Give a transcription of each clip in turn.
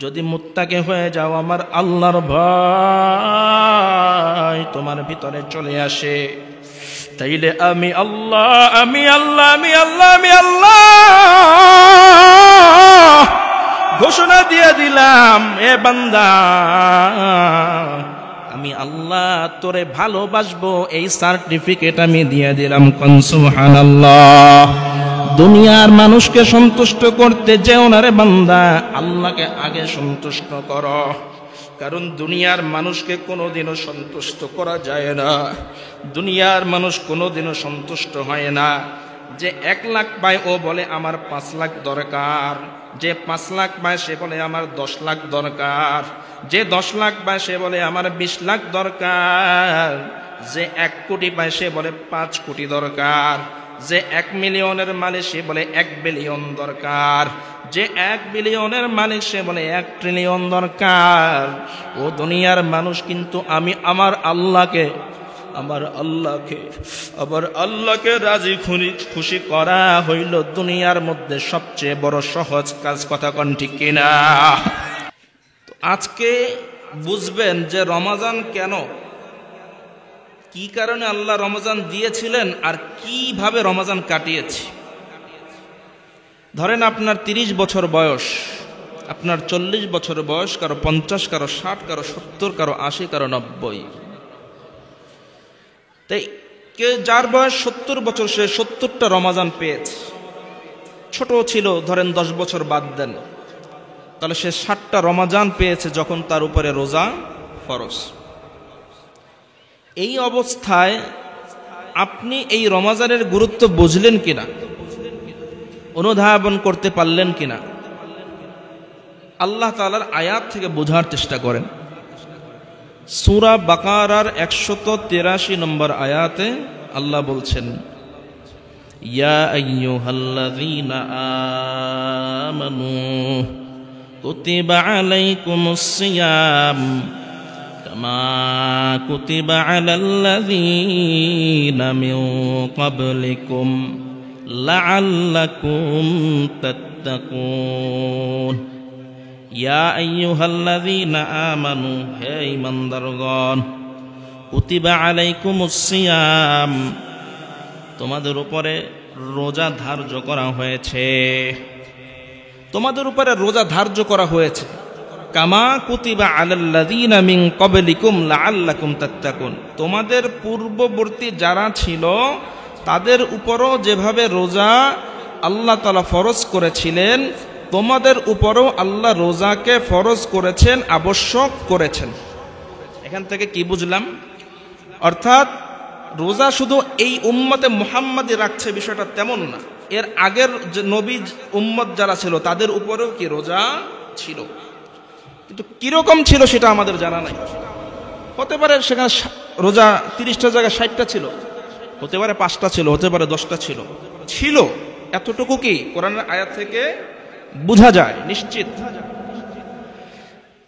যদি মুত্তাকি হয়ে যাও, আমার আল্লাহর ভয় তোমার ভিতরে চলে আসে, তাইলে আমি আল্লাহ ঘোষণা দিয়ে দিলাম, এ বান্দা আমি আল্লাহ তোরে ভালোবাসবো, এই সার্টিফিকেট আমি দিয়ে দিলাম। কোন সুবহানাল্লাহ। দুনিয়ার মানুষকে সন্তুষ্ট করতে যেও না রে বান্দা, আল্লাহকে আগে সন্তুষ্ট করো। কারণ দুনিয়ার মানুষকে কোনোদিনও সন্তুষ্ট করা যায় না, দুনিয়ার মানুষ কোনোদিনও সন্তুষ্ট হয় না। যে 1 লাখ পায় ও বলে আমার 5 লাখ দরকার, যে 5 লাখ পায় সে বলে আমার 10 লাখ দরকার, যে 10 লাখ পায় সে বলে আমার 20 লাখ দরকার, যে 1 কোটি পায় সে বলে 5 কোটি দরকার, যে 1 মিলিয়নের মালিক সে বলে 1 বিলিয়ন দরকার, যে 1 বিলিয়নের মালিক সে বলে 1 ট্রিলিয়ন দরকার। ও দুনিয়ার মানুষ, কিন্তু আমি আমার আল্লাহকে রাজি খুশি করা হইল দুনিয়ার মধ্যে সবচেয়ে বড় সহজ কাজ। কথা কোন ঠিক কিনা? আজকে বুঝবেন যে রমজান কেন, কি কারণে আল্লাহ রমজান দিয়েছিলেন আর কিভাবে রমজান কাটিয়েছি। ধরেন আপনার 30 বছর বয়স, আপনার 40 বছর বয়স, কারো 50, কারো 60, কারো 70, কারো 80, কারো 90। তাই যার বয়স 70 বছর সে 70টা রমজান পেয়েছে। ছোট ছিল ধরেন 10 বছর বাদ দেন, তাহলে সে 60টা রমজান পেয়েছে যখন তার উপরে রোজা ফরজ। এই অবস্থায় আপনি এই রমজানের গুরুত্ব বুঝলেন কিনা, অনুধাবন করতে পারলেন কিনা, আল্লাহ তাআলার আয়াত থেকে বোঝার চেষ্টা করেন। সূরা বাকারার 183 নম্বর আয়াতে আল্লাহ বলছেন, ইয়া আইয়ুহাল্লাযীনা আমানু কুতিবা আলাইকুমুস সিয়াম কামা কুতিবা আলাল্লাযীনা মিন ক্বাবলিকুম লাআল্লাকুম তাত্তাকুন। ইয়া আইয়ুহাল্লাযীনা আমানু, হে ঈমানদারগণ, কুতিবা আলাইকুমুস সিয়াম, তোমাদের উপরে রোজা ধার্য করা হয়েছে, তোমাদের উপরে রোজা ধার্য করা হয়েছে। কামা কুতিবা আলাল্লাযীনা মিন ক্বাবলিকুম লাআল্লাকুম তাত্তাকুন, তোমাদের পূর্ববর্তী যারা ছিল তাদের উপরও যেভাবে রোজা আল্লাহ তাআলা ফরজ করেছিলেন, তোমাদের উপরও আল্লাহ রোজাকে ফরজ করেছেন, আবশ্যক করেছেন। এখান থেকে কি বুঝলাম? অর্থাৎ রোজা শুধু এই উম্মতে মুহাম্মাদি রাখছে বিষয়টা তেমন না, এর আগের যে নবী উম্মত যারা ছিল তাদের উপরেও কি রোজা ছিল, কিন্তু কিরকম ছিল সেটা আমাদের জানা নাই। হতে পারে সেখানে রোজা 30টা জায়গায় 60টা ছিল, হতে পারে 5টা ছিল, হতে পারে 10টা ছিল। এতটুকু কি কোরআনের আয়াত থেকে বোঝা যায় নিশ্চিত।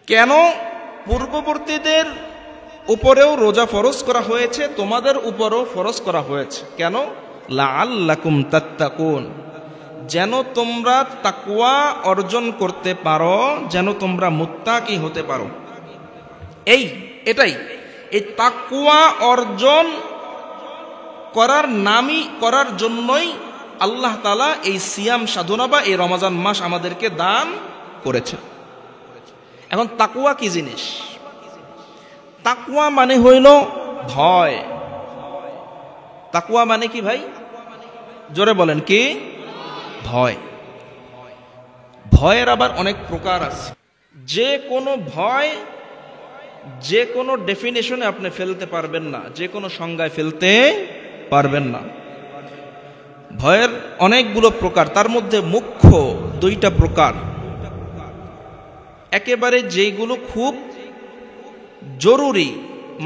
কেন পূর্ববর্তীদের উপরেও রোজা ফরজ করা হয়েছে, তোমাদের উপরেও ফরজ করা হয়েছে? কেন? লাআল্লাকুম তাত্তাকুন, যেন তোমরা তাকওয়া অর্জন করতে পারো, যেন তোমরা মুত্তাকি হতে পারো। এটাই এই তাকওয়া অর্জন করার জন্যই আল্লাহ তাআলা এই সিয়াম সাধনা বা এই রমজান মাস আমাদেরকে দান করেছে। এখন তাকওয়া কি জিনিস? তাকওয়া মানে হইল ভয়। তাকওয়া মানে কি ভাই? জোরে বলেন কি? ভয়। ভয়ের আবার অনেক প্রকার আছে। যে কোনো ভয় যে কোনো ডেফিনেশনে আপনি ফেলতে পারবেন না, যে কোনো সংজ্ঞায় ফেলতে পারবেন না। ভয়ের অনেকগুলো প্রকার, তার মধ্যে মুখ্য 2টা প্রকার, একেবারে যেগুলো খুব জরুরি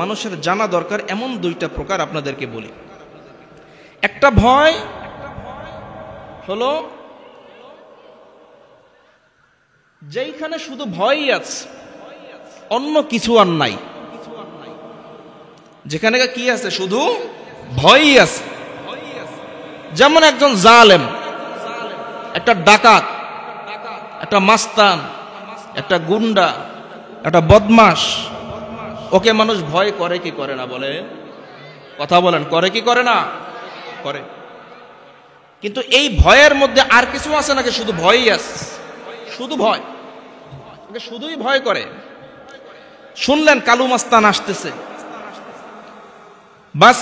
মানুষের জানা দরকার, এমন 2টা প্রকার আপনাদেরকে বলি। একটা ভয় হলো যেইখানে শুধু ভয়ই আছে, অন্য কিছু আর নাই। যেখানে কি আছে? শুধু ভয়ই আছে। যেমন একজন জালেম, একটা ডাকাত, একটা মাস্তান, একটা গুন্ডা, একটা বদমাশ, ওকে মানুষ ভয় করে কি করে না? বলে, কথা বলেন, করে কি করে না? করে। কিন্তু এই ভয়ের মধ্যে আর কিছু আছে নাকি? শুধু ভয়ই আছে, শুধু ভয়, ওকে শুধুই ভয় করে। শুনলেন কালু মাস্তান আসতেছে, বাস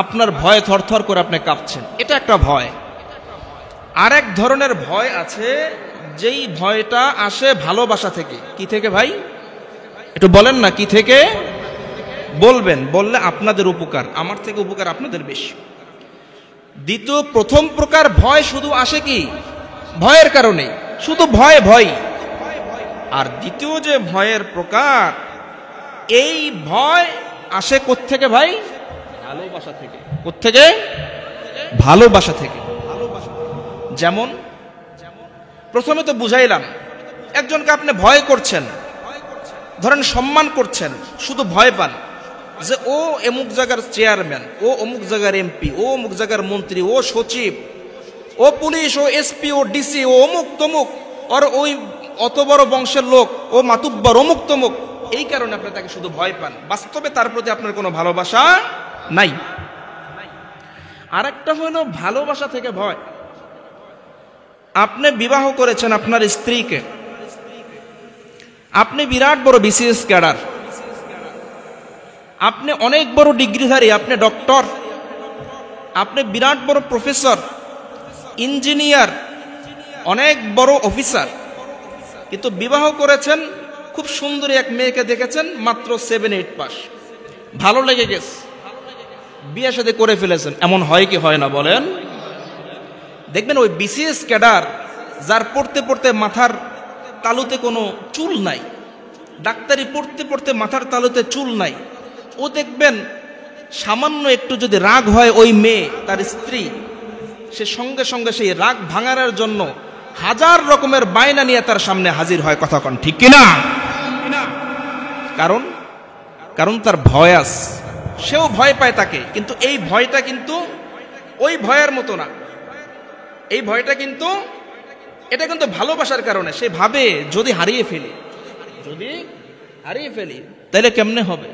আপনার ভয়ে থরথর করে আপনি কাঁপছেন, এটা একটা ভয়। আরেক ধরনের ভয় আছে, যেই ভয়টা আসে ভালোবাসা থেকে। কি থেকে ভাই? একটু বলেন না, কি থেকে? বলবেন, বললে আপনাদের উপকার, আমার থেকে উপকার আপনাদের বেশি। প্রথম প্রকার ভয় শুধু আসে কি ভয়ের কারণে, শুধু ভয় ভয়। আর দ্বিতীয় যে ভয়ের প্রকার, এই ভয় আসে কোত্থেকে ভাই? ভালোবাসা থেকে। কোত্থেকে? ভালোবাসা থেকে। যেমন প্রথমে তো বুঝাইলাম, একজনকে আপনি ভয় করছেন, ধরেন সম্মান করছেন, শুধু ভয় পান যে ও অমুক জায়গার চেয়ারম্যান, ও অমুক জায়গার এমপি, ও অমুক জায়গার মন্ত্রী, ও সচিব, ও পুলিশ, ও এসপি, ও ডিসি, ও অমুক তমুক, আর ওই অত বড় বংশের লোক, ও মাতুব্বর, অমুক তমুক। এই কারণে আপনি তাকে শুধু ভয় পান, বাস্তবে তার প্রতি আপনার কোনো ভালোবাসা নাই। আর একটা হলো ভালোবাসা থেকে ভয়। আপনি বিবাহ করেছেন আপনার স্ত্রীকে, আপনি বিরাট বড় বিসিএস ক্যাডার, আপনি অনেক বড় ডিগ্রিধারী, আপনি ডক্টর, আপনি বিরাট বড় প্রফেসর, ইঞ্জিনিয়ার, অনেক বড় অফিসার, কিন্তু বিবাহ করেছেন খুব সুন্দরী এক মেয়েকে দেখেছেন, মাত্র 7-8 পাস, ভালো লেগে গেছে, বিয়ে শাদী করে ফেলেছেন। এমন হয় কি হয় না বলেন? দেখবেন ওই বিসিএস ক্যাডার, যার পড়তে পড়তে মাথার তালুতে কোনো চুল নাই, ডাক্তারি পড়তে পড়তে মাথার তালুতে চুল নাই, ও দেখবেন সামান্য একটু যদি রাগ হয় ওই মেয়ে তার স্ত্রী, সে সঙ্গে সঙ্গে সেই রাগ ভাঙানোর জন্য হাজার রকমের বায়না নিয়ে তার সামনে হাজির হয়। কথা কন ঠিক কিনা? কারণ কারণ তার ভয় আছে, সেও ভয় পায় তাকে, কিন্তু এই ভয়টা কিন্তু ওই ভয়ের মতো না। এই ভয়টা কিন্তু, এটা কিন্তু ভালোবাসার কারণে। সে ভাবে যদি হারিয়ে ফেলি, যদি হারিয়ে ফেলি তাহলে কেমনে হবে?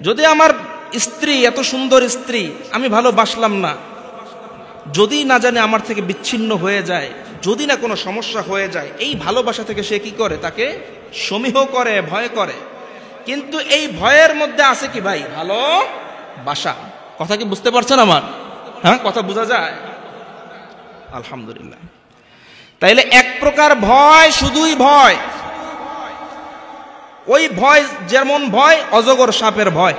যদি আমার স্ত্রী, এত সুন্দর স্ত্রী, আমি ভালোবাসলাম না, যদি না জানে আমার থেকে বিচ্ছিন্ন হয়ে যায়, যদি না কোনো সমস্যা হয়ে যায়, এই ভালোবাসা থেকে সে কি করে? তাকে সমীহ করে, ভয় করে। কিন্তু এই ভয়ের মধ্যে আছে কি ভাই? ভালোবাসা। কথা কি বুঝতে পারছেন আমার? হ্যাঁ, কথা বোঝা যায়? আলহামদুলিল্লাহ। তাইলে এক প্রকার ভয় শুধুই ভয়। ওই ভয় যেমন ভয় অজগর সাপের ভয়।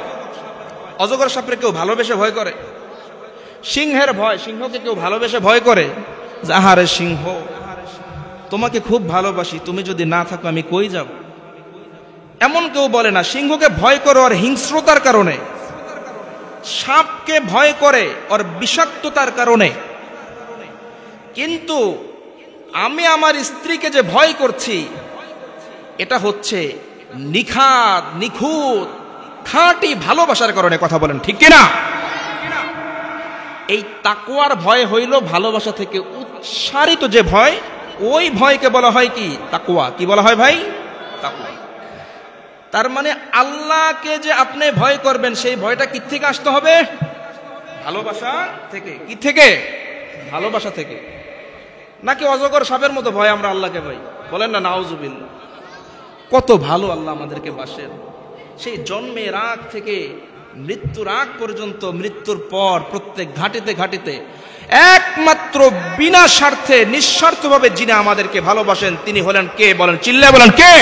অজগর সাপের কেউ ভালোবেসে ভয় করে? সিংহের ভয়, সিংহকে কেউ ভালোবেসে ভয় করে? আহারে সিংহ, তোমাকে খুব ভালোবাসি, তুমি যদি না থাকো আমি কই যাব? এমন কেউ বলে না। সিংহকে ভয় করে ওর হিংস্রতার কারণে, সাপকে ভয় করে ওর বিষাক্ততার কারণে। কিন্তু আমি আমার স্ত্রীকে যে ভয় করছি, এটা হচ্ছে নিখাত, নিখুঁত, খাঁটি ভালোবাসার কারণে। কথা বলেন ঠিক কিনা? এই তাকওয়ার ভয় হইল ভালোবাসা থেকে উৎসারিত যে ভয়, ওই ভয়কে বলা হয় কি? তাকওয়া। কি বলা হয় ভাই? তাকওয়া। তার মানে আল্লাহকে যে আপনি ভয় করবেন, সেই ভয়টা কি থেকে আসতে হবে? ভালোবাসা থেকে। কি থেকে? ভালোবাসা থেকে। নাকি অজগর সাপের মতো ভয় আমরা আল্লাহকে ভয়? বলেন না নাউজুবিল্লাহ। কত ভালো আল্লাহ আমাদেরকে বাসেন। সেই জন্মের আগ থেকে মৃত্যুর আগ পর্যন্ত, মৃত্যুর পর প্রত্যেক ঘাটিতে ঘাটিতে একমাত্র বিনা স্বার্থে, নিঃস্বার্থভাবে যিনি আমাদেরকে ভালোবাসেন, তিনি হলেন কে? বলেন, চিল্লায় বলেন কে?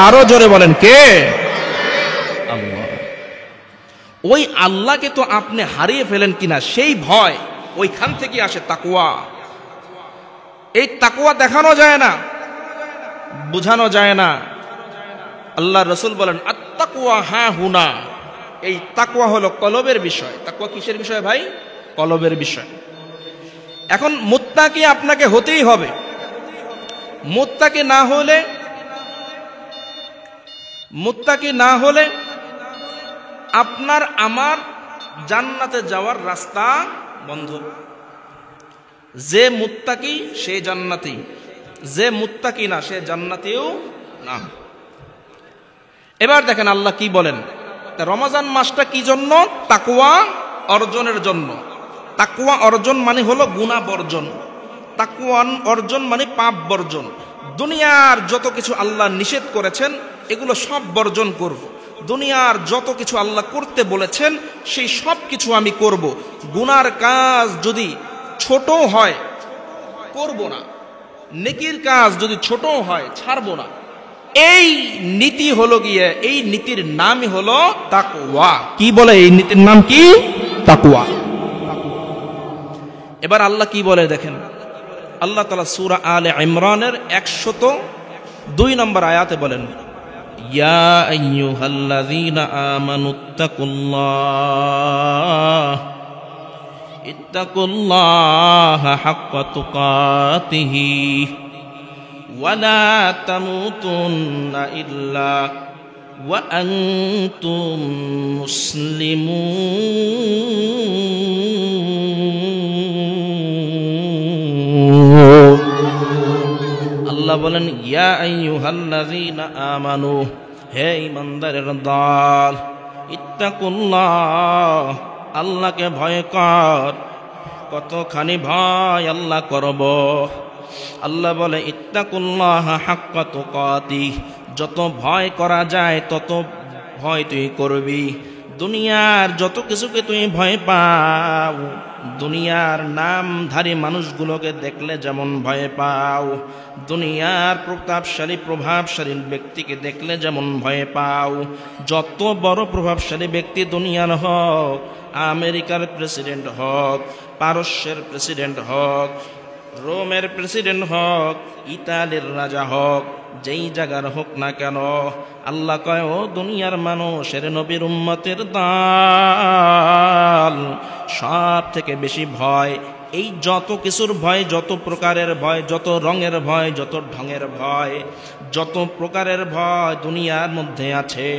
আরো জোরে বলেন কে? আল্লাহ। ওই আল্লাহকে তো আপনি হারিয়ে ফেলেন কিনা, সেই ভয়, ওইখান থেকে আসে তাকওয়া। এই তাকওয়া দেখানো যায় না, বুঝানো যায় না। আল্লাহ রসুল বলেন আত্তাকওয়া হা হুনা। এই তাকওয়া হলো কলবের বিষয়। তাকওয়া কিসের বিষয় ভাই? কলবের বিষয়। এখন মুত্তাকি আপনাকে হতেই হবে। মুত্তাকি না হলে আপনার আমার জান্নাতে যাওয়ার রাস্তা বন্ধ। যে মুত্তাকি সে জান্নাতি, যে মুত্তাকি না সে জান্নাতীও না। এবার দেখেন আল্লাহ কি বলেন, রমজান মাসটা কি জন্য? তাকওয়া অর্জনের জন্য। তাকওয়া অর্জন মানে হলো গুনাহ বর্জন, তাকওয়া অর্জন মানে পাপ বর্জন। দুনিয়ার যত কিছু আল্লাহ নিষেধ করেছেন এগুলো সব বর্জন করব। দুনিয়ার যত কিছু আল্লাহ করতে বলেছেন সেই সব কিছু আমি করব। গুনার কাজ যদি ছোট হয় করব না, নেকির কাজ যদি ছোট হয় ছাড়ব না। এই নীতি হলো গিয়ে, এই নীতির নামই হলো তাকওয়া। কি বলে এই নীতির নাম কি? তাকওয়া। এবার আল্লাহ কি বলে দেখেন, আল্লাহ তাআলা সূরা আলে ইমরানের 102 নম্বর আয়াতে বলেন, ইয়া আইয়ুহাল্লাযীনা ইত্তাকুল্লাহা হাক্কা তুকাতিহি ওয়া লা তামুতুন্না ইল্লা ওয়া আনতুম মুসলিমুন। আল্লাহ বলেন, ইয়া আইয়ুহাল্লাযীনা আমানু, হে ঈমানদারের দল, ইত্তাকুল্লাহ, আল্লাহকে ভয় কর। কতখানি ভয় আল্লাহ করব? আল্লাহ বলে ইত্তাকুল্লাহ হাক্কা তুকাতি, যত ভয় করা যায় তত ভয় তুই করবি। দুনিয়ার যত কিছুকে তুই ভয় পাও, দুনিয়ার নামধারী মানুষগুলোকে দেখলে যেমন ভয় পাও, দুনিয়ার প্রতাপশালী প্রভাবশালী ব্যক্তিকে দেখলে যেমন ভয় পাও, যত বড় প্রভাবশালী ব্যক্তি দুনিয়ার হোক, আমেরিকার প্রেসিডেন্ট হোক, পারস্যের প্রেসিডেন্ট হোক, রোমের প্রেসিডেন্ট হোক, ইতালির রাজা হোক, যেই জায়গার হোক না কেন, আল্লাহ কয় ও দুনিয়ার মানুষের নবীর উম্মতের দল, সব থেকে বেশি ভয় এই যত কিছুর ভয়, যত প্রকারের ভয়, যত রঙের ভয়, যত ঢঙের ভয়, যত প্রকারের ভয় দুনিয়ার মধ্যে আছে,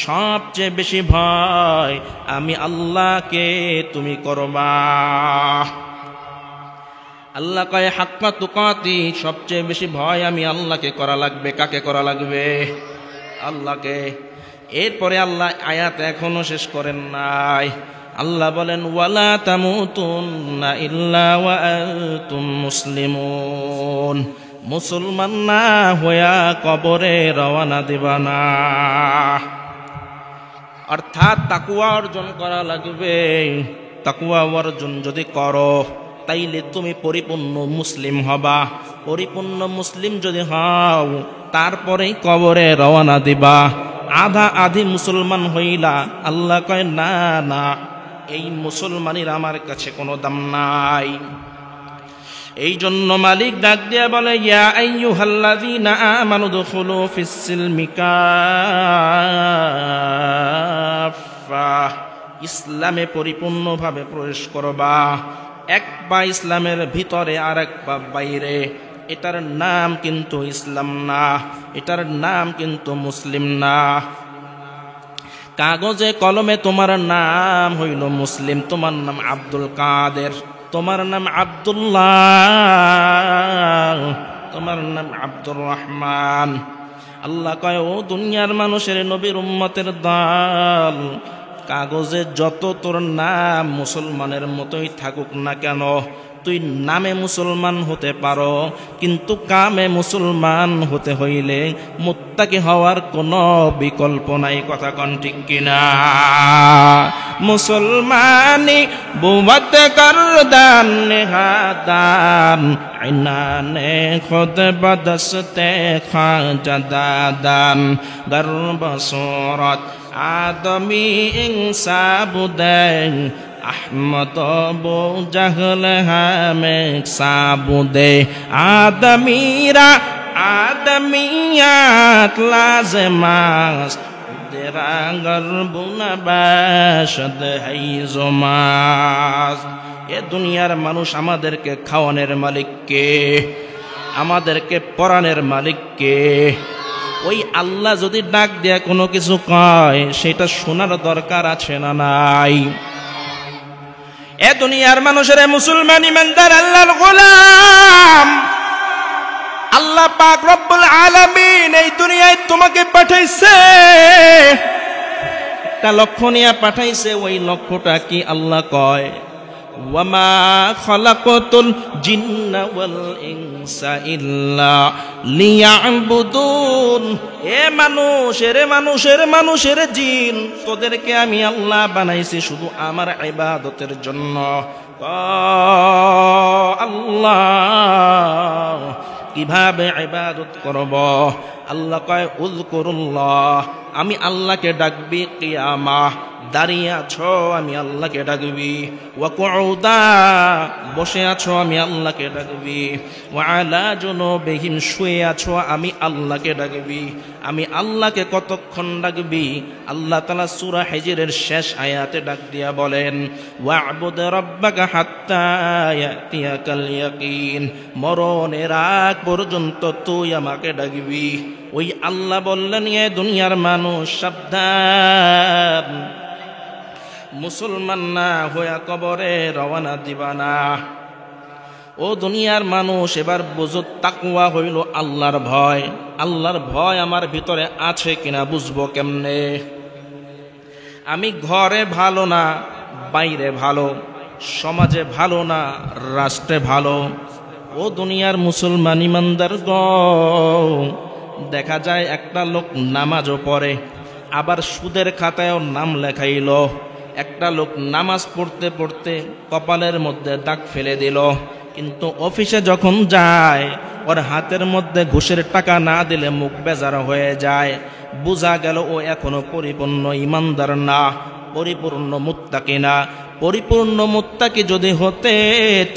সবচেয়ে বেশি ভয় আমি আল্লাহকে তুমি করবা। আল্লাহ কয় হাক্কা তুকাতি, সবচেয়ে বেশি ভয় আমি আল্লাহকে করা লাগবে। কাকে করা লাগবে? আল্লাহকে। এরপরে আল্লাহ আয়াত এখনো শেষ করেন নাই। আল্লাহ বলেন ওয়ালা তামুতুন্না ইল্লা ওয়া আনতুম মুসলিমুন, মুসলমান না হইয়া কবরে রওনা দিবা না। অর্থাৎ তাকওয়া অর্জন করা লাগবে। তাকওয়া অর্জন যদি করো তাইলে তুমি পরিপূর্ণ মুসলিম হবা। পরিপূর্ণ মুসলিম যদি হও তারপরেই কবরে রওনা দিবা। আধা আধি মুসলমান হইলা, আল্লাহ কয় না না, এই মুসলমানের আমার কাছে কোনো দাম নাই। এই জন্য মালিক ডাক দিয়া বলে ইয়া আইয়ুহাল্লাযীনা আমানু দুখুলু ফিস-সিলমি কাফা, ইসলামে পরিপূর্ণভাবে প্রবেশ করবা। এক পা ইসলামের ভিতরে আর এক পা বাইরে। এটার নাম কিন্তু ইসলাম না, এটার নাম কিন্তু মুসলিম না। কাগজে কলমে তোমার নাম হইল মুসলিম, তোমার নাম আব্দুল কাদের, তোমার নাম আব্দুল্লাহ, তোমার নাম আব্দুর রহমান। আল্লাহ কয় ও দুনিয়ার মানুষের নবীর উম্মতের দল, কাগজে যত তোর নাম মুসলমানের মতোই থাকুক না কেন, তুই নামে মুসলমান হতে পারো, কিন্তু কামে মুসলমান হতে হইলে মুত্তাকি হওয়ার কোনো বিকল্প নাই। কথা কন ঠিক কিনা? মুসলমানি বুবত করদান নেহাদান ইনানে খুদ বদস্তে খাজাদাদান গর্ব সুরত আদমি ইনসাবুদান আহমদ বো জাহল হামে সাবুদে আদমিরা আদমিয়াত লাজমাস তেরা গর্বুনা বাশদ হাইজমাস। এ দুনিয়ার মানুষ আমাদেরকে খাওয়ানোর মালিক কে? আমাদেরকে পরাণের মালিক কে? ওই আল্লাহ যদি ডাক দেয়া কোনো কিছু কয় সেটা শোনার দরকার আছে না নাই? এ দুনিয়ার মানুষের মুসলমান ইমানদার আল্লাহর গোলাম, আল্লাহ পাক রব্বুল আলামিন এই দুনিয়ায় তোমাকে পাঠাইছে, একটা লক্ষ্য নিয়ে পাঠাইছে। ওই লক্ষ্যটা কি? আল্লাহ কয় ওয়ামা খালাকাতুল জিন্না ওয়াল ইনসা ইল্লা লিয়াবুদুন। মানুষের জিন, তোদেরকে আমি আল্লাহ বানাইছি শুধু আমার ইবাদতের জন্য। আল্লাহ কিভাবে ইবাদত করব? আল্লাহ কয় উযকুরুল্লাহ, আমি আল্লাহকে ডাকবি কিয়ামা, দাঁড়িয়ে আছো আমি আল্লাহকে ডাকবি, ওয়া কুউদা বসে আছো আমি আল্লাহকে ডাকবি, ওয়া আলা জুনুবিহিম শুয়ে আছো আমি আল্লাহকে ডাকবি। আমি আল্লাহকে কতক্ষণ ডাকবি? আল্লাহ তাআলা সূরা হিজরের শেষ আয়াতে ডাক দিয়া বলেন ওয়া'বুদ রাব্বাকা হাত্তা ইয়াতিয়াকাল ইয়াকিন, মরণের আগ পর্যন্ত তুই আমাকে ডাকবি। ওই আল্লাহ বললেন এ দুনিয়ার মানুষ সাবধান, মুসলমান না হইয়া কবরে রওনা দিবা না। ও দুনিয়ার মানুষ এবার বুঝো তাকওয়া হইল আল্লাহর ভয়। আল্লাহর ভয় আমার ভিতরে আছে কিনা বুঝবো কেমনে? আমি ঘরে ভালো না, বাইরে ভালো, সমাজে ভালো না, রাষ্ট্রে ভালো। ও দুনিয়ার মুসলমান ইমানদার দেখা যায় একটা লোক নামাজও পড়ে, আবার সুদের খাতায়ও নাম লেখাইল। একটা লোক নামাজ পড়তে পড়তে কপালের মধ্যে দাগ ফেলে দিল, কিন্তু অফিসে যখন যায় ওর হাতের মধ্যে ঘুষের টাকা না দিলে মুখ বেজার হয়ে যায়। বোঝা গেল ও এখনো পরিপূর্ণ ইমানদার না, পরিপূর্ণ মুত্তাকি না। পরিপূর্ণ মুত্তাকি যদি হতে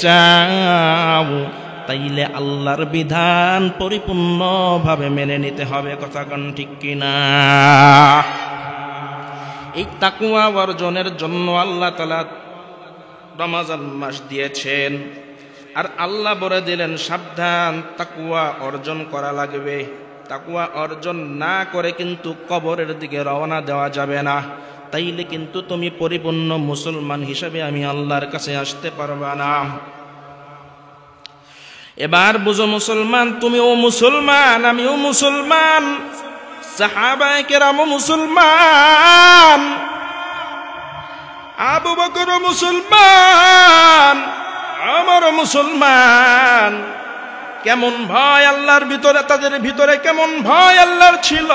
চাও তাইলে আল্লাহর বিধান পরিপূর্ণভাবে মেনে নিতে হবে। কথা কোন ঠিক কিনা? এই তাকওয়া অর্জনের জন্য আল্লাহ তাআলা রমজান মাস দিয়েছেন, আর আল্লাহ বলে দিলেন সাবধান, তাকওয়া অর্জন করা লাগবে। তাকওয়া অর্জন না করে কিন্তু কবরের দিকে রওনা দেওয়া যাবে না, তাইলে কিন্তু তুমি পরিপূর্ণ মুসলমান হিসেবে আমি আল্লাহর কাছে আসতে পারবা না। এবার বুঝো মুসলমান, তুমিও মুসলমান, আমিও মুসলমান, সাহাবায়ে কেরামও মুসলমান, আবু বকরও মুসলমান, আমারও মুসলমান। কেমন ভয় আল্লাহর ভিতরে, তাদের ভিতরে কেমন ভয় আল্লাহর ছিল!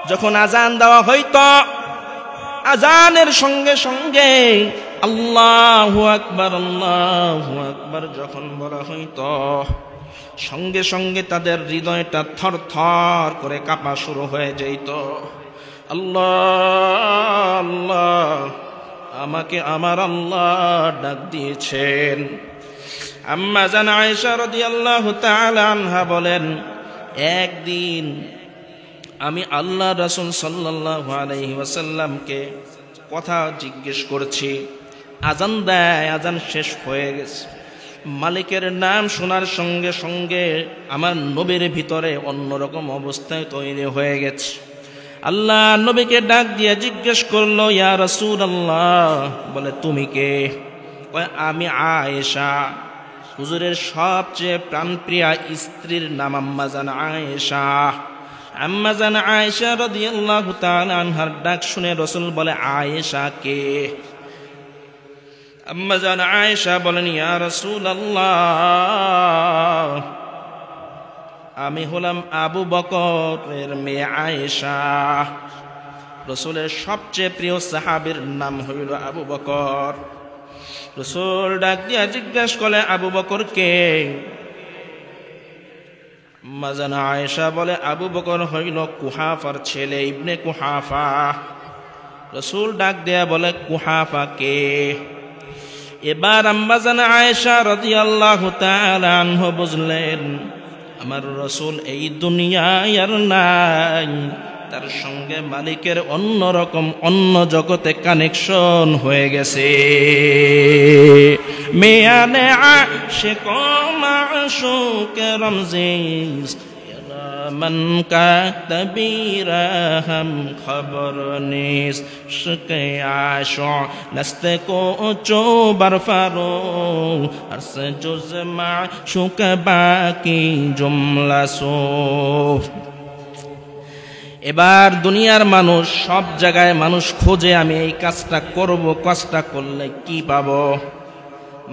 যখন আজান দেওয়া হইতো, আজানের সঙ্গে সঙ্গে আল্লাহু আকবার আল্লাহু আকবার যখন বলা হইতো, সঙ্গে সঙ্গে তাদের হৃদয়টা থর থর করে কাঁপা শুরু হয়ে যেত। আল্লাহ আল্লাহ, আমাকে আমার আল্লাহ ডাক দিয়েছেন। আম্মা জান আয়েশা রাদিয়াল্লাহু তাআলা আনহা বলেন, একদিন আমি আল্লাহ রাসূল সাল্লাল্লাহু আলাইহি ওয়াসাল্লামকে কথা জিজ্ঞেস করছি। আজান দেয়, আজান শেষ হয়ে গেছে। মালিকের নাম শোনার সঙ্গে সঙ্গে আমার নবীর ভিতরে অন্যরকম অবস্থায় তৈরি হয়ে গেছে। আল্লাহ নবীকে ডাক দিয়ে জিজ্ঞেস করলো, ইয়া রাসূলুল্লাহ, বলে তুমি কে? কয় আমি আয়েশা। হুজুরের সবচেয়ে প্রাণপ্রিয়া স্ত্রীর নাম আম্মা জান আয়েশা। আম্মা জান আয়েশা রাদিয়াল্লাহু তাআলা আনহার ডাক শুনে রাসূল বলে, আয়েশা কে? আম্মা জান আয়েশা বলেন, ইয়া রাসূলুল্লাহ, আমি হলাম আবু বকরের মেয়ে আয়েশা। রাসূলের সবচেয়ে প্রিয় সাহাবীর নাম হইল আবু বকর। রাসূল ডাক দিয়া জিজ্ঞেস করলে, আবু বকর কে? আম্মা জান আয়েশা বলে, আবু বকর হইল কুহাফার ছেলে, ইবনে কুহাফা। রাসূল ডাক দিয়া বলে, কুহাফা কে? এবার আম্মা জান আয়েশা রাদিয়াল্লাহু তাআলা আনহা বুঝলেন আমার রাসূল এই দুনিয়ায় আর নাই, তার সঙ্গে মালিকের অন্যরকম অন্য জগতে কানেকশন হয়ে গেছে। মেয়ানে আশিক মাশুক রমজিস من کا تبیرہ ہم خبر نیست شک عاشق لست کو چو برفارو عرص جز معشوق باقی جملہ صوف এবার দুনিয়ার মানুষ সব জায়গায় মানুষ খোঁজে আমি এই কাজটা করব, কাজটা করলে কি পাবো।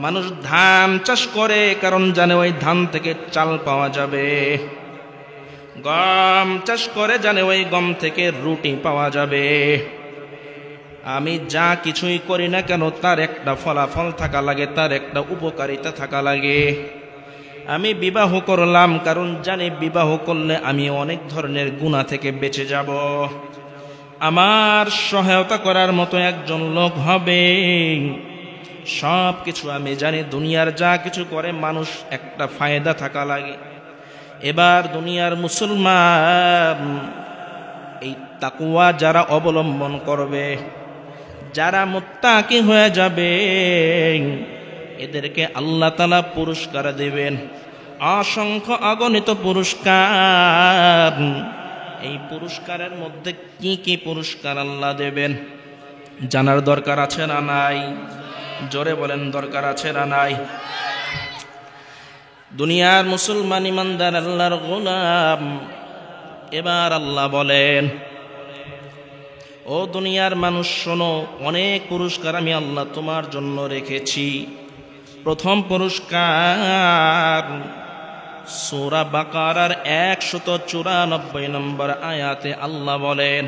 মানুষ ধান চাষ করে কারণ জানে ওই ধান থেকে চাল পাওয়া যাবে, গম চাষ করে জানে ওই গম থেকে রুটি পাওয়া যাবে। আমি যা কিছুই করি না কেন তার একটা ফলাফল থাকা লাগে, তার একটা উপকারিতা থাকা লাগে। আমি বিবাহ করলাম কারণ জানি বিবাহ করলে আমি অনেক ধরনের গুনাহ থেকে বেঁচে যাব, আমার সহায়তা করার মতো একজন লোক হবে। সব কিছু আমি জানি, দুনিয়ার যা কিছু করে মানুষ একটা ফায়দা থাকা লাগে। এবার দুনিয়ার মুসলমান এই তাকওয়া যারা অবলম্বন করবে, যারা মুত্তাকি হয়ে যাবে, এদেরকে আল্লাহ তাআলা পুরস্কার দেবেন, অসংখ্য অগণিত পুরস্কার। এই পুরস্কারের মধ্যে কি কি পুরস্কার আল্লাহ দেবেন জানার দরকার আছে না নাই? জোরে বলেন, দরকার আছে না নাই? দুনিয়ার মুসলমান ইমানদার আল্লাহর গোলাম, এবার আল্লাহ বলেন, ও দুনিয়ার মানুষ শোনো, অনেক পুরস্কার আমি আল্লাহ তোমার জন্য রেখেছি। প্রথম পুরস্কার সূরা বাকারার 194 নম্বর আয়াতে আল্লাহ বলেন,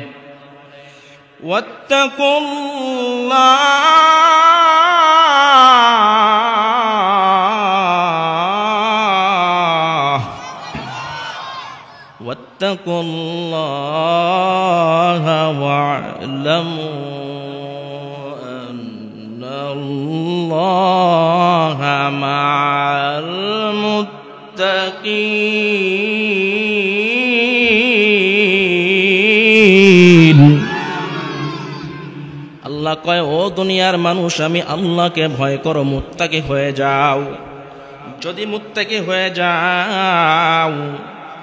ওয়াত্তাকুল্লাহা ওয়া'লামু আন্নাল্লাহা মা'আল মুত্তাকিন। আল্লাহ কয়, ও দুনিয়ার মানুষ, আমি আল্লাহকে ভয় করো, মুত্তাকি হয়ে যাও। যদি মুত্তাকি হয়ে যাও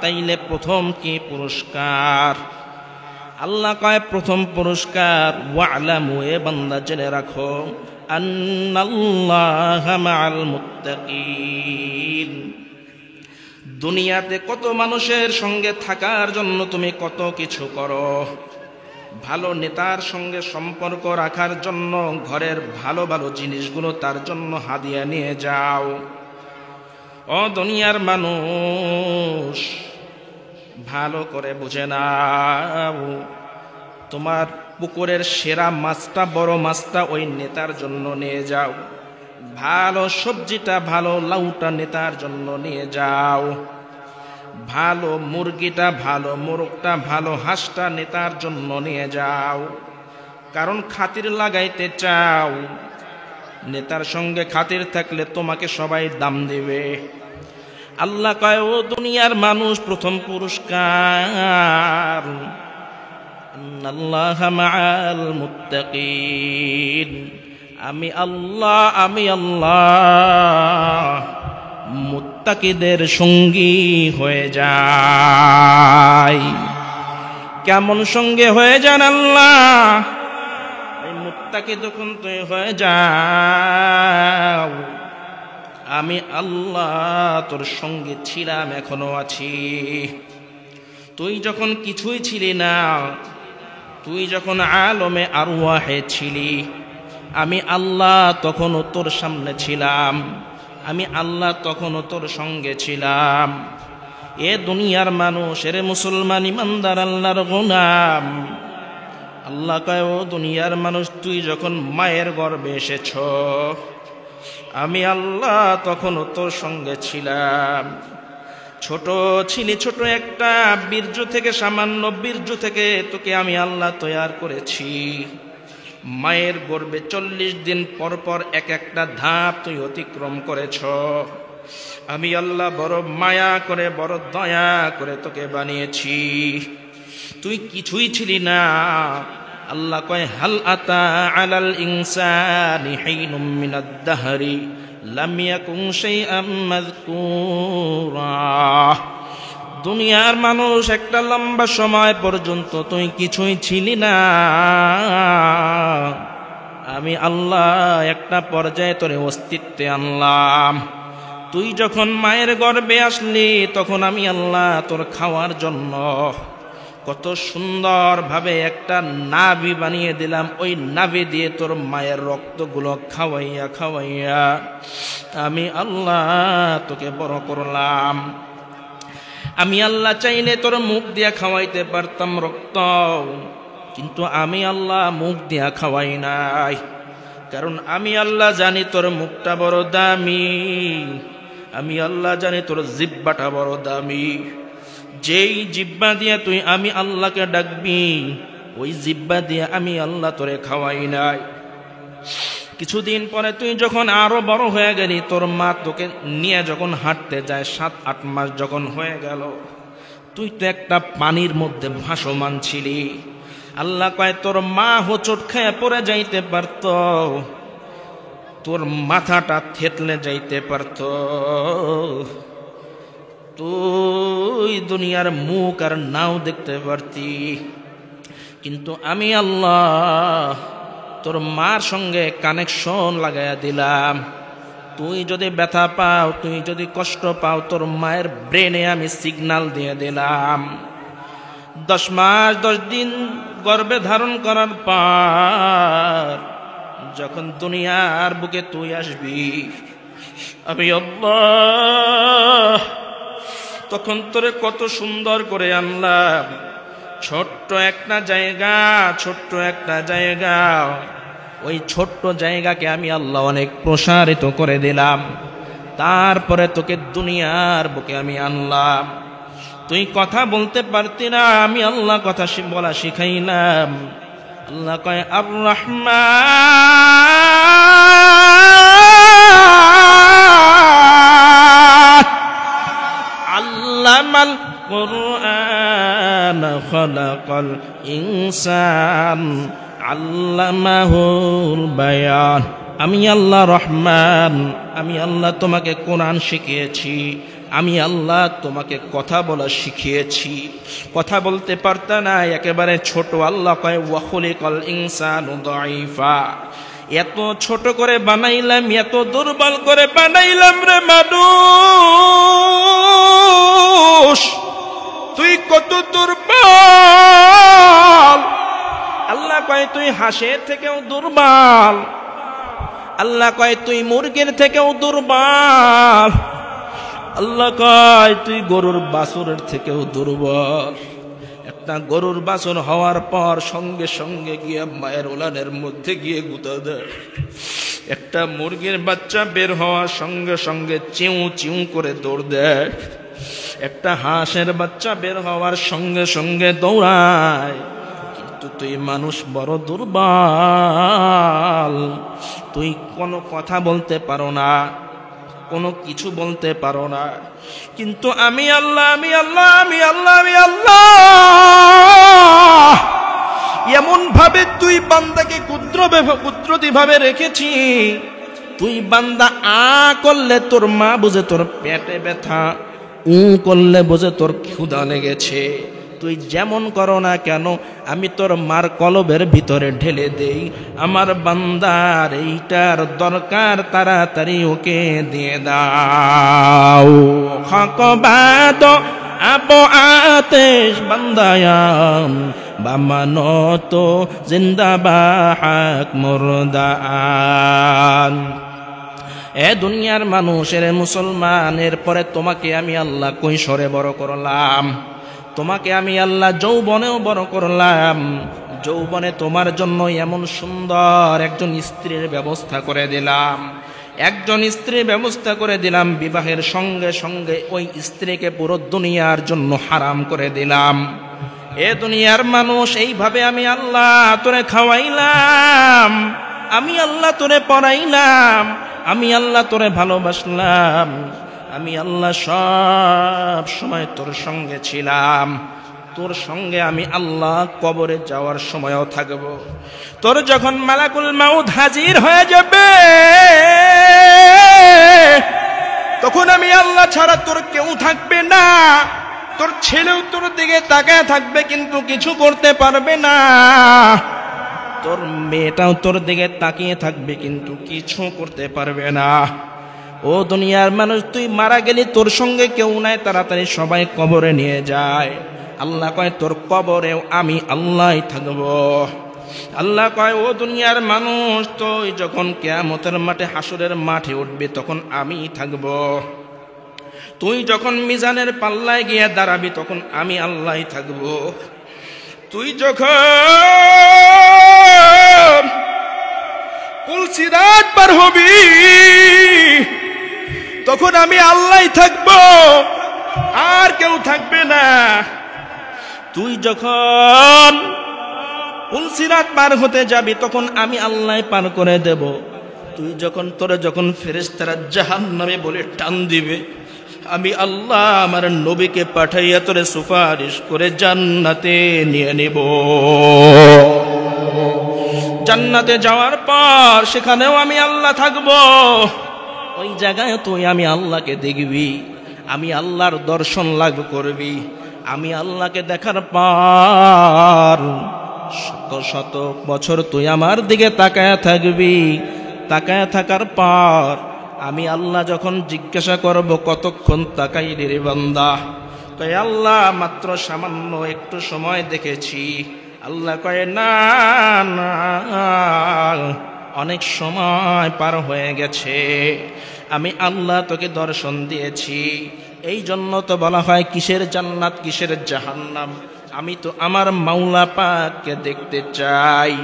তাইলে প্রথম কি পুরস্কার? আল্লাহ কয় প্রথম পুরস্কার, ওয়া'লামু, এ বান্দা জেনে রাখো, আন্নাল্লাহা মা'আল মুত্তাকিন। দুনিয়াতে কত মানুষের সঙ্গে থাকার জন্য তুমি কত কিছু করো, ভালো নেতার সঙ্গে সম্পর্ক রাখার জন্য ঘরের ভালো ভালো জিনিসগুলো তার জন্য হাদিয়া নিয়ে যাও। ও দুনিয়ার মানুষ, ভালো করে বুঝে নাও, তোমার পুকুরের সেরা মাছটা, বড় মাছটা ওই নেতার জন্য নিয়ে যাও, ভালো সবজিটা, ভালো লাউটা নেতার জন্য নিয়ে যাও, ভালো মুরগিটা, ভালো মোরগটা, ভালো হাঁসটা নেতার জন্য নিয়ে যাও। কারণ খাতির লাগাইতে চাও, নেতার সঙ্গে খাতির থাকলে তোমাকে সবাই দাম দেবে। আল্লাহ কয়, ও দুনিয়ার মানুষ, প্রথম পুরস্কার, আন্নাল্লাহা মা'আল মুত্তাকিন। আমি আল্লাহ মুত্তাকিদের সঙ্গী হয়ে যাই। কেমন সঙ্গে হয়ে যান আল্লাহ? এই মুত্তাকি যখন তুই হয়ে যাও, আমি আল্লাহ তোর সঙ্গে ছিলাম, এখনো আছি। তুই যখন কিছুই ছিলি না, তুই যখন আলমে আরওয়াহে ছিলি, আমি আল্লাহ তখনও তোর সামনে ছিলাম, আমি আল্লাহ তখনও তোর সঙ্গে ছিলাম। এ দুনিয়ার মানুষ, এরে মুসলমান ইমানদার আল্লাহর গোলাম, আল্লাহ কয়, ও দুনিয়ার মানুষ, তুই যখন মায়ের গর্ভে এসেছ, আমি আল্লাহ তখনও তোর সঙ্গে ছিলাম। ছোট ছিলি, ছোট একটা বীর্য থেকে, সামান্য বীর্য থেকে তোকে আমি আল্লাহ তৈয়ার করেছি। মায়ের গর্ভে 40 দিন পর পর এক একটা ধাপ তুই অতিক্রম করেছ। আমি আল্লাহ বড় মায়া করে, বড় দয়া করে তোকে বানিয়েছি। তুই কিছুই ছিলি না। আল্লাহ কয়, হাল আতা আলাল ইনসানি হিনুম মিনাদ দাহরি লাম ইয়াকুন শাইআম মাযকুরা। দুনিয়ার মানুষ একটা লম্বা সময় পর্যন্ত তুই কিছুই ছিলি না, আমি আল্লাহ একটা পর্যায়ে তোর অস্তিত্বে আনলাম। তুই যখন মায়ের গর্ভে আসলি তখন আমি আল্লাহ তোর খাওয়ার জন্য কত সুন্দরভাবে একটা নাভি বানিয়ে দিলাম। ওই নাভি দিয়ে তোর মায়ের রক্তগুলো খাওয়াইয়া খাওয়াইয়া আমি আল্লাহ তোকে বড় করলাম। আমি আল্লাহ চাইলে তোর মুখ দিয়া খাওয়াইতে পারতাম রক্ত, কিন্তু আমি আল্লাহ মুখ দিয়া খাওয়াই নাই, কারণ আমি আল্লাহ জানি তোর মুখটা বড় দামি, আমি আল্লাহ জানি তোর জিহ্বাটা বড় দামি। যেই জিহ্বা দিয়ে তুই আমি আল্লাহকে ডাকবি ওই জিহ্বা দিয়ে আমি আল্লাহ তোরে খাওয়াই নাই। কিছুদিন পরে তুই যখন আরো বড় হয়ে গেলি, তোর মা তোকে নিয়ে যখন হাঁটতে যায়, 7-8 মাস যখন হয়ে গেল, তুই তো একটা পানির মধ্যে ভাসমান ছিলি। আল্লাহ কয় তোর মা হোঁচট খেয়ে পড়ে যাইতে পারত, তোর মাথাটা থেতলে যাইতে পারত, তুই দুনিয়ার মুখ আর নাও দেখতে পারতি, কিন্তু আমি আল্লাহ তোর মার সঙ্গে কানেকশন লাগাইয়া দিলাম। তুই যদি ব্যথা পাও, তুই যদি কষ্ট পাও, তোর মায়ের ব্রেনে আমি সিগন্যাল দিয়ে দিলাম। 10 মাস 10 দিন গর্ভে ধারণ করার পর যখন দুনিয়ার বুকে তুই আসবি, আমি আল্লাহ তখন তোরে কত সুন্দর করে আনলাম। ছোট্ট একটা জায়গা, ছোট্ট একটা জায়গা, ওই ছোট্ট জায়গাকে আমি আল্লাহ অনেক প্রসারিত করে দিলাম। তারপরে তোকে দুনিয়ার বুকে আমি আনলাম। তুই কথা বলতে পারতি না, আমি আল্লাহ কথা বলা শিখাইলাম। আল্লাহ কয় আর রহমান আল্লামাল কুরআন খালাকাল ইনসান আল্লামাহুল বায়ান। আমি আল্লাহ রহমান, আমি আল্লাহ তোমাকে কোরআন শিখিয়েছি, আমি আল্লাহ তোমাকে কথা বলা শিখিয়েছি। কথা বলতে পারতা না, একেবারে ছোট। আল্লাহ কয় ওয়া খুলিকাল ইনসানু দাঈফা। এত ছোট করে বানাইলাম, এত দুর্বল করে বানাইলাম রে মানুষ, তুই কত দুর্বল। আল্লাহ কয় তুই হাঁসের থেকেও দুর্বল, আল্লাহ কয় তুই মুরগির থেকেও দুর্বল, আল্লাহ কয় তুই গরুর বাছুরের থেকেও দুর্বল। একটা গরুর বাছুর হওয়ার পর সঙ্গে সঙ্গে গিয়ে মায়ের ওলানের মধ্যে গিয়ে গুঁতা দেয়। একটা মুরগির বাচ্চা বের হওয়ার সঙ্গে সঙ্গে চিউ চিউ করে দৌড় দেয়। একটা হাঁসের বাচ্চা বের হওয়ার সঙ্গে সঙ্গে দৌড়ায়। কিন্তু তুই মানুষ বড় দুর্বল, তুই কোনো কথা বলতে পারো না, কোনো কিছু বলতে পারো না, কিন্তু আমি আল্লাহ, আমি আল্লাহ, আমি আল্লাহ, আমি আল্লাহ এমন ভাবে তুই বান্দাকে কুদরতি ভাবে রেখেছি। তুই বান্দা আ করলে তোর মা বুঝে তোর পেটে ব্যথা, উ করলে বুঝে তোর ক্ষুধা লেগেছে। তুই যেমন করো না কেন, আমি তোর মার কলবের ভিতরে ঢেলে দেই। আমার বান্দার এইটার দরকার, তাড়াতাড়ি ওকে দিয়ে দাও। হকবাদ আবো আতেশ বান্দায়াম বামানত জিন্দাবা হক মুরদান। এ দুনিয়ার মানুষের মুসলমানের পরে তোমাকে আমি আল্লাহ কৈশোরে বড় করলাম, তোমাকে আমি আল্লাহ যৌবনেও বড় করলাম। যৌবনে তোমার জন্য এমন সুন্দর একজন স্ত্রীর ব্যবস্থা করে দিলাম, একজন স্ত্রীর ব্যবস্থা করে দিলাম। বিবাহের সঙ্গে সঙ্গে ওই স্ত্রীকে পুরো দুনিয়ার জন্য হারাম করে দিলাম। এ দুনিয়ার মানুষ, এইভাবে আমি আল্লাহ তোরে খাওয়াইলাম, আমি আল্লাহ তোরে পড়াইলাম, আমি আল্লাহ তোরে ভালোবাসলাম, আমি আল্লাহ সব সময় তোর সঙ্গে ছিলাম। তোর সঙ্গে আমি আল্লাহ কবরে যাওয়ার সময়ও থাকব। তোর যখন মালাকুল মাউত হাজির হয়ে যাবে, তখন আমি আল্লাহ ছাড়া তোর কেউ থাকবে না। তোর ছেলেও তোর দিকে তাকায় থাকবে কিন্তু কিছু করতে পারবে না, তোর মেয়েটাও তোর দিকে তাকিয়ে থাকবে কিন্তু কিছু করতে পারবে না। ও দুনিয়ার মানুষ, তুই মারা গেলি, তোর সঙ্গে কেউ নাই, তাড়াতাড়ি সবাই কবরে নিয়ে যায়। আল্লাহ কয় তোর কবরেও আমি আল্লাহই থাকব। আল্লাহ কয় ও দুনিয়ার মানুষ, তুই যখন কিয়ামতের মাঠে হাসরের মাঠে উঠবে তখন আমি থাকব। তুই যখন মিজানের পাল্লায় গিয়ে দাঁড়াবি তখন আমি আল্লাহই থাকব। তুই যখন পুলসিরাত পার হবি তখন আমি আল্লাহই থাকব, আর কেউ থাকবে না। তুই যখন পুলসিরাত পার হতে যাবি তখন আমি আল্লাহ পার করে দেব। তুই যখন তোরে যখন ফেরেশতারা জাহান্নামে বলে টান দিবে, আমি আল্লাহ আমার নবীকে পাঠাইয়া তোরে সুপারিশ করে জান্নাতে নিয়ে নেব। জান্নাতে যাওয়ার পর সেখানেও আমি আল্লাহ থাকব। ওই জায়গায় তুই আমি আল্লাহকে দেখবি, আমি আল্লাহর দর্শন লাভ করবি। আমি আল্লাহকে দেখার পর শত শত বছর তুই আমার দিকে তাকায় থাকবি। তাকায় থাকার পর আমি আল্লাহ যখন জিজ্ঞাসা করব কতক্ষণ তাকাইলি রে বান্দা, কয় আল্লাহ মাত্র সামান্য একটু সময় দেখেছি। আল্লাহ কয় না না, অনেক সময় পার হয়ে গেছে, আমি আল্লাহ তোকে দর্শন দিয়েছি। এই জন্য তো বলা হয় কিসের জান্নাত কিসের জাহান্নাম, আমি তো আমার মাওলা পাককে দেখতে চাই।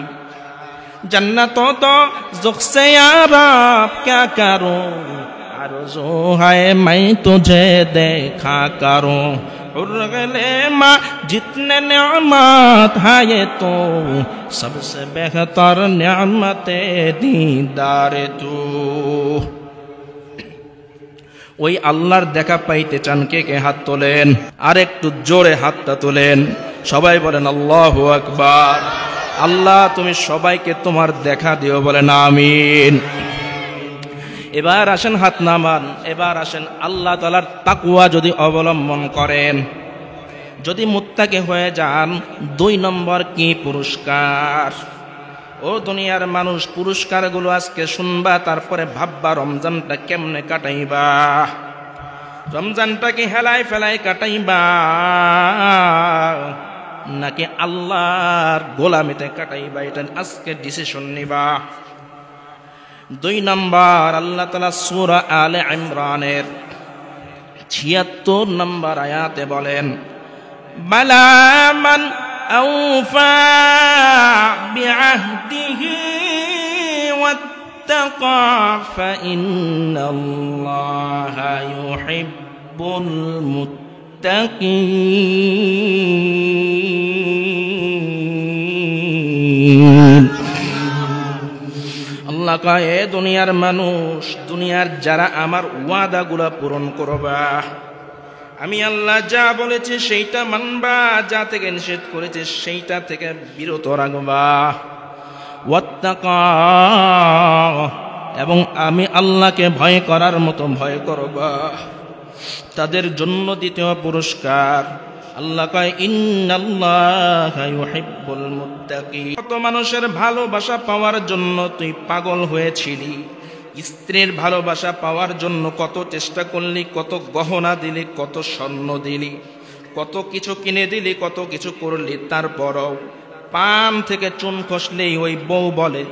जन्नत तो ज़ुख से याराब क्या करूं, आरज़ू है मैं तुझे देखा करूं। उर्गले माँ जितने नेमत है ये तो सबसे बेहतर नेमते दीदार तू। ওই আল্লাহর দেখা পাইতে চান কে কে হাত তোলেন, আর একটু জোরে হাতটা তোলেন, সবাই বলেন আল্লাহু আকবার। আল্লাহ তুমি সবাইকে তোমার দেখা দিও, বলেন আমিন। এবার আসেন হাত নামান, এবার আসেন আল্লাহ তাআলার তাকওয়া যদি অবলম্বন করেন, যদি মুত্তাকি হয়ে যান, 2 নম্বর কি পুরস্কার। ও দুনিয়ার মানুষ, পুরস্কারগুলো আজকে শুনবা, তারপরে ভাববা রমজানটা কেমনে কাটাইবা, রমজানটা কি হেলাই ফেলাই কাটাইবা নাকি আল্লাহর গোলামিতে কাটাইবা, এটা আজকে ডিসিশন নিবা। 2 নম্বর, আল্লাহ তাআলা সূরা আলে ইমরানের 76 নম্বর আয়াতে বলেন, বালা মান আওফা বিআহদিহি ওয়াত্তাকা ফাইন্নাল্লাহা ইউহিব্বুল মুত্তাকিন। আল্লাহ কয় এ দুনিয়ার মানুষ, দুনিয়ার যারা আমার ওয়াদাগুলা পূরণ করবা, আমি আল্লাহ যা বলেছি সেইটা মানবা, যা থেকে নিষেধ করেছে সেইটা থেকে বিরত রাখবা। ওয়াত্তাকা, এবং আমি আল্লাহকে ভয় করার মতো ভয় করবা, তাদের জন্য দ্বিতীয় পুরস্কার। আল্লাহ কয় ইন্নাল্লাহা ইউহিব্বুল মুত্তাকিন। কত মানুষের ভালোবাসা পাওয়ার জন্য তুই পাগল হয়েছিলি, স্ত্রীর ভালোবাসা পাওয়ার জন্য কত চেষ্টা করলি, কত গহনা দিলি, কত স্বর্ণ দিলি, কত কিছু কিনে দিলি, কত কিছু করলি, তারপরও পান থেকে চুন খসলেই ওই বউ বলে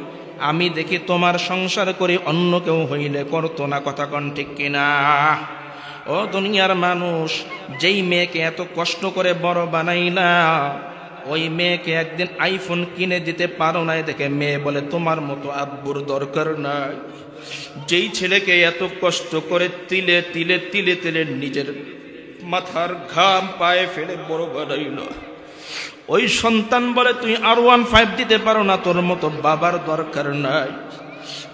আমি দেখি তোমার সংসার করে অন্য কেউ হইলে করতো না। কথা কন ঠিক কিনা? ও দুনিয়ার মানুষ, যেই মেয়েকে এত কষ্ট করে বড় বানাইলা, ওই মেয়েকে একদিন আইফোন কিনে দিতে পারো না, দেখে মেয়ে বলে তোমার মতো আব্বুর দরকার নাই। যেই ছেলেকে এত কষ্ট করে তিলে তিলে তিলে তিলে নিজের মাথার ঘাম পায়ে ফেলে বড় বানাইল, ওই সন্তান বলে তুই R15 দিতে পারো না, তোর মতো বাবার দরকার নাই।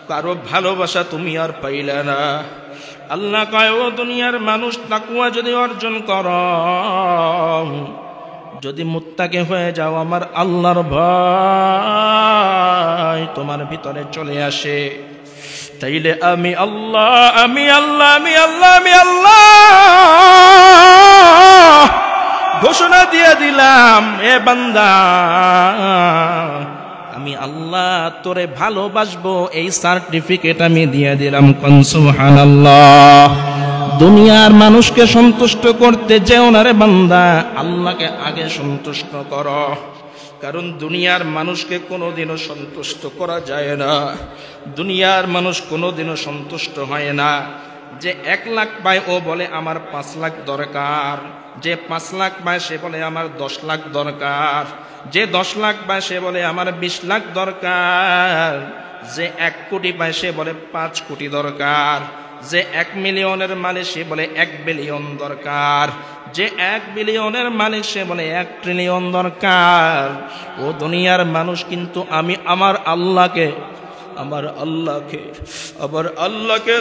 কারো ভালোবাসা তুমি আর পাইলে না। আল্লাহ কয় ও দুনিয়ার মানুষ, তাকওয়া যদি অর্জন কর, যদি মুত্তাকি হয়ে যাও, আমার আল্লাহর ভয় তোমার ভিতরে চলে আসে, তাইলে আমি আল্লাহ, আমি আল্লাহ, আমি আল্লাহ, আমি আল্লাহ ঘোষণা দিয়ে দিলাম, এ বান্দা আমি আল্লাহ তোরে ভালোবাসবো, এই সার্টিফিকেট আমি দিয়ে দিলাম। কোন সুবহানাল্লাহ। দুনিয়ার মানুষকে সন্তুষ্ট করতে যেও না রে বান্দা, আল্লাহকে আগে সন্তুষ্ট করো। কারণ দুনিয়ার মানুষকে কোনোদিনও সন্তুষ্ট করা যায় না। দুনিয়ার মানুষ কোনোদিনও সন্তুষ্ট হয় না। যে 1 লাখ পায় ও বলে আমার 5 লাখ দরকার, যে 5 লাখ পায় সে বলে আমার 10 লাখ দরকার, যে 10 লাখ পায় সে বলে আমার 20 লাখ দরকার, যে 1 কোটি পায় সে বলে 5 কোটি দরকার, যে 1 মিলিয়নের মালিক সে বলে 1 বিলিয়ন দরকার, যে 1 বিলিয়নের মালিক সে বলে 1 ট্রিলিয়ন দরকার। ও দুনিয়ার মানুষ, কিন্তু আমি আমার আল্লাহকে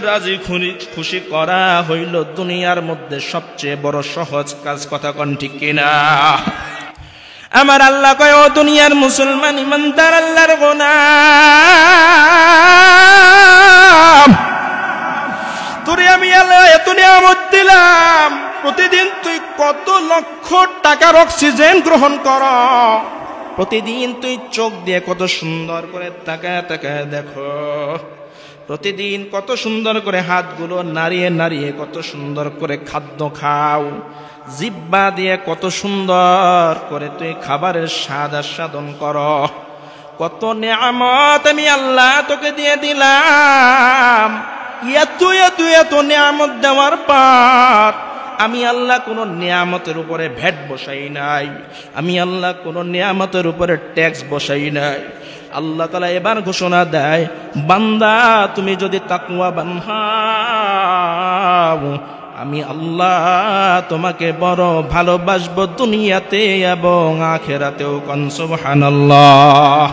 রাজি খুশি করা হইল দুনিয়ার মধ্যে সবচেয়ে বড় সহজ কাজ। কথা কোন ঠিক কিনা? আমার আল্লাহ কয়, ও দুনিয়ার মুসলমান ইমানদার আল্লাহর গোলাম, তোরে আমি আল্লাহ এত নিয়ামত দিলাম, প্রতিদিন তুই কত লক্ষ টাকার অক্সিজেন গ্রহণ কর, প্রতিদিন তুই চোখ দিয়ে কত সুন্দর করে তাকায় তাকায় দেখো, প্রতিদিন কত সুন্দর করে হাতগুলো নাড়িয়ে নাড়িয়ে কত সুন্দর করে খাদ্য খাও, জিহ্বা দিয়ে কত সুন্দর করে তুই খাবারের স্বাদ আস্বাদন কর, কত নিয়ামত আমি আল্লাহ তোকে দিয়ে দিলাম। এত নিয়ামত দেওয়ার পর আমি আল্লাহ কোন নিয়ামতের উপরে ভ্যাট বসাই নাই, আমি আল্লাহ কোন নিয়ামতের উপরে ট্যাক্স বসাই নাই। আল্লাহ তাআলা এবার ঘোষণা দেয়, বান্দা তুমি যদি তাকওয়াবান হও, আমি আল্লাহ তোমাকে বড় ভালোবাসবো দুনিয়াতে এবং আখিরাতেও। কোন সুবহানাল্লাহ।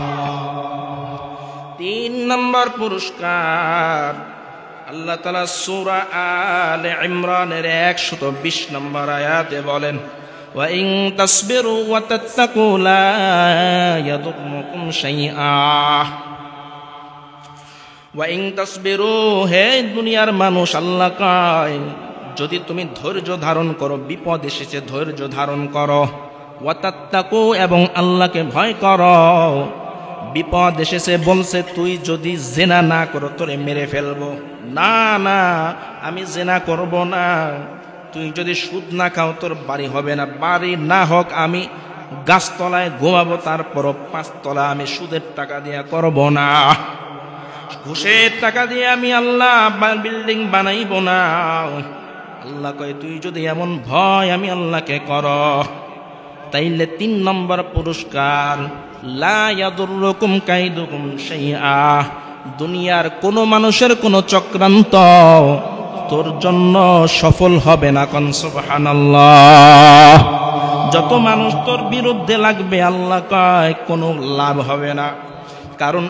3 নম্বর পুরস্কার আল্লাহ তাআলা সূরা আলে ইমরানের 120 নম্বর আয়াতে বলেন, ওয়া ইন তাসবিরু ওয়া তাত্তাকু লা ইয়াদুররুকুম শাইআ। ওয়া ইন তাসবিরু, হে দুনিয়ার মানুষ, আল্লাহ কয় যদি তুমি ধৈর্য ধারণ করো, বিপদ এসেছে ধৈর্য ধারণ করো, ওয়া তাত্তাকু, এবং আল্লাহকে ভয় করো। বিপদ এসেছে বলছে তুই যদি জেনা না করো তোরে মেরে ফেলবো, না না আমি জেনা করব না। তুই যদি সুদ না খাও তোর বাড়ি হবে না, বাড়ি না হোক আমি গাছতলায় ঘুমাবো, তারপরও 5 তলা আমি সুদের টাকা দিয়ে করব না, ঘুষের টাকা দিয়ে আমি আল্লাহ বিল্ডিং বানাইব না। আল্লাহ কয় তুই যদি এমন ভয় আমি আল্লাহকে কর, তাইলে 3 নম্বর পুরস্কার, লা ইয়াদুররুকুম কাইদুকুম শাইআ। দুনিয়ার কোন মানুষের কোন চক্রান্ত তোর জন্য সফল হবে না। কোন সুবহানাল্লাহ। যত মানুষ তোর বিরুদ্ধে লাগবে, আল্লাহ কয় কোনো লাভ হবে না, কারণ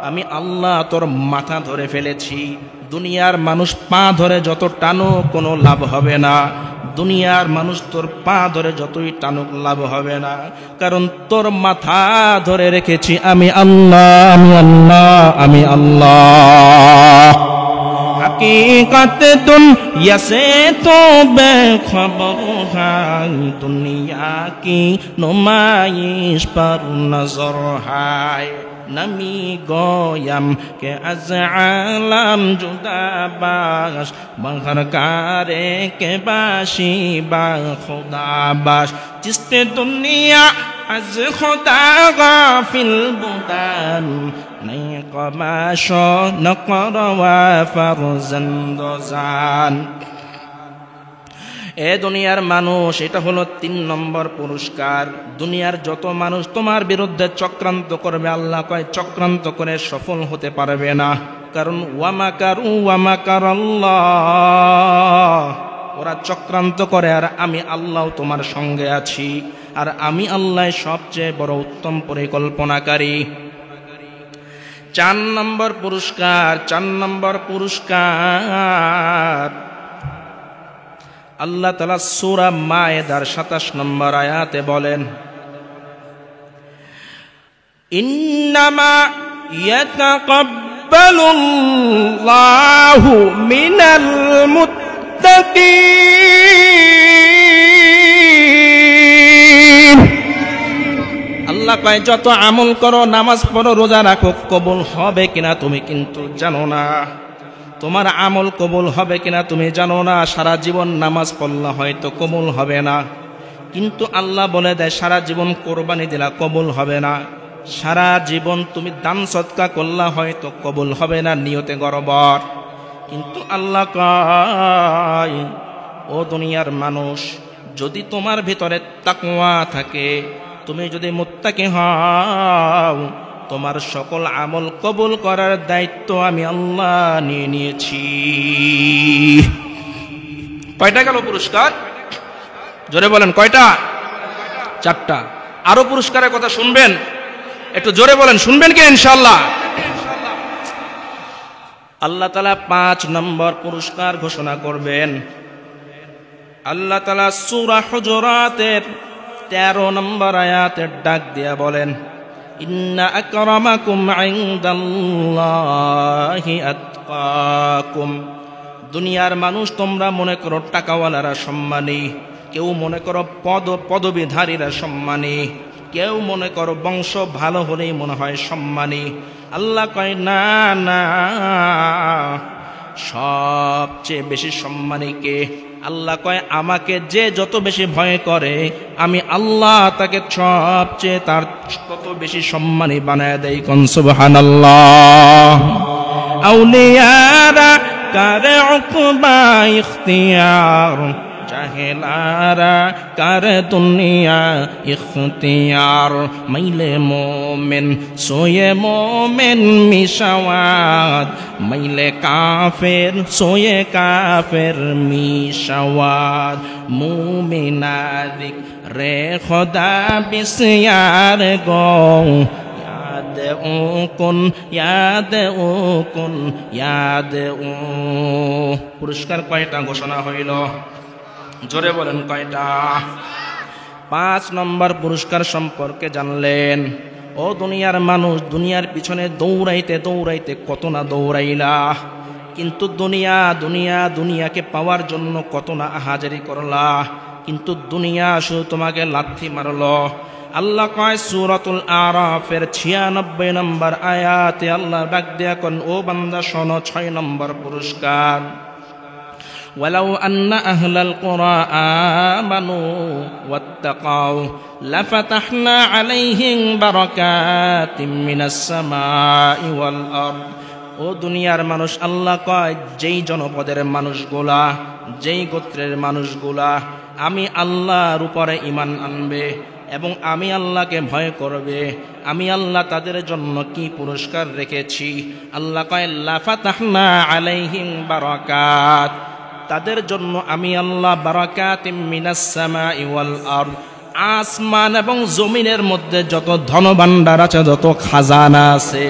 আমি আল্লাহ তোর মাথা ধরে ফেলেছি। দুনিয়ার মানুষ পা ধরে যত টানো কোনো লাভ হবে না, দুনিয়ার মানুষ তোর পা ধরে যতই টানুক লাভ হবে না, কারণ তোর মাথা ধরে রেখেছি আমি আল্লাহ, আমি আল্লাহ, আমি আল্লাহ। हकीकत दुनिया से तो बेखबर है, दुनिया की नुमाइश पर नजर है। नमी गोयम के अज आलम जुदा बाश, बहर कारे के बाशी बा खुदा बाश। जिसने दुनिया अज खुदा गाफिल बुदान, नहीं कमाशो न करवा फरजंदोजान। এ দুনিয়ার মানুষ, এটা হলো 3 নম্বর পুরস্কার। দুনিয়ার যত মানুষ তোমার বিরুদ্ধে চক্রান্ত করবে, আল্লাহ কয় চক্রান্ত করে সফল হতে পারবে না, কারণ ওয়ামাকারু ওয়ামাকারাল্লাহ, ওরা চক্রান্ত করে আর আমি আল্লাহ তোমার সঙ্গে আছি, আর আমি আল্লাহ সবচেয়ে বড় উত্তম পরিকল্পনাকারী। 4 নম্বর পুরস্কার, 4 নম্বর পুরস্কার আল্লাহ তাআলা সূরা মায়েদার 27 নম্বর আয়াতে বলেন, ইন্নামা ইয়াতাকাব্বালুল্লাহু মিনাল মুত্তাকিন। المتقين আল্লাহ কয় যত আমল করো, নামাজ পড়ো, রোজা রাখো, কবুল হবে কিনা তুমি কিন্তু জানো না। তোমার আমল কবুল হবে কিনা তুমি জানো না। সারা জীবন নামাজ পড়লা হয়তো কবুল হবে না, কিন্তু আল্লাহ বলে দেয় সারা জীবন কোরবানি দিলা কবুল হবে না। সারা জীবন তুমি দান সদকা করলা হয়তো কবুল হবে না, নিয়তে গড়বড়। কিন্তু আল্লাহ কয় ও দুনিয়ার মানুষ, যদি তোমার ভিতরে তাকওয়া থাকে, তুমি যদি মুত্তাকি হও, তোমার সকল আমল কবুল করার দায়িত্ব আমি আল্লাহ নিয়ে নিয়েছি। কয়টা গেল পুরস্কার? জোরে বলেন কয়টা? 4টা। আরো পুরস্কারের কথা শুনবেন? একটু জোরে বলেন, শুনবেন কি ইনশাআল্লাহ? আল্লাহ তাআলা 5 নম্বর পুরস্কার ঘোষণা করবেন। আল্লাহ তাআলা সূরা হুজুরাতের 13 নম্বর আয়াতের ডাক দিয়া বলেন, ইন্না আকরামাকুম ইনদাল্লাহি আতকাকুম। দুনিয়ার মানুষ তোমরা মনে করো টাকাওয়ালারা সম্মানী, কেউ মনে করো পদবিধারীরা সম্মানী, কেউ মনে করো বংশ ভালো হলেই মনে হয় সম্মানী। আল্লাহ কয় না না, সবচেয়ে বেশি সম্মানী কে? আল্লাহ কয় আমাকে যে যত বেশি ভয় করে আমি আল্লাহ তাকে সবচেয়ে তার তত বেশি সম্মানী বানায় দেই। কোন সুবহানাল্লাহ। আউলিয়ারা কারে উকবা ইখতিয়ার, জাহেলারা কারে দুনিয়া ইখতিয়ার। মাইলে মোমেন সোয়ে মোমেন মিশাওয়াত, মাইলে কাফের সোয়ে কাফের মিশাওয়াত। মুমিনাদিক রে খোদা বিসয়ার গো, ইয়াদ ও কুন ইয়াদ ও কুন ইয়াদ ও। পুরস্কার কয়টা ঘোষণা হইল? জোরে বলেন কয়টা? 5 নম্বর পুরস্কার সম্পর্কে জানলেন। ও দুনিয়ার মানুষ, দুনিয়ার পিছনে দৌড়াইতে দৌড়াইতে কত না দৌড়াইলা, কিন্তু দুনিয়াকে পাওয়ার জন্য কত না হাজারি করলা, কিন্তু দুনিয়া শুধু তোমাকে লাথি মারলো। আল্লাহ কয় সূরাতুল আরাফের 96 নম্বর আয়াতে আল্লাহ ডাক দিয়া কোন, ও বান্দা শোনো 6 নম্বর পুরস্কার। ولو أن أهل القرى آمنوا واتقوا لفتحنا عليهم بركات من السماء والأرض। ও দুনিয়ার মানুষ, আল্লাহ কয় যেই জনপদের মানুষগুলা, যেই গোত্রের মানুষগুলা আমি আল্লাহর উপরে ঈমান আনবে এবং আমি আল্লাহকে ভয় করবে, আমি আল্লাহ তাদের জন্য কি পুরস্কার রেখেছি। আল্লাহ কয় লাফাতাহনা আলাইহিম বারাকাত, তাদের জন্য আমি আল্লাহ বারাকাতিম মিনাস সামাই ওয়াল আরদ, আসমান এবং জমিনের মধ্যে যত ধনভাণ্ডার আছে, যত খাজানা আছে,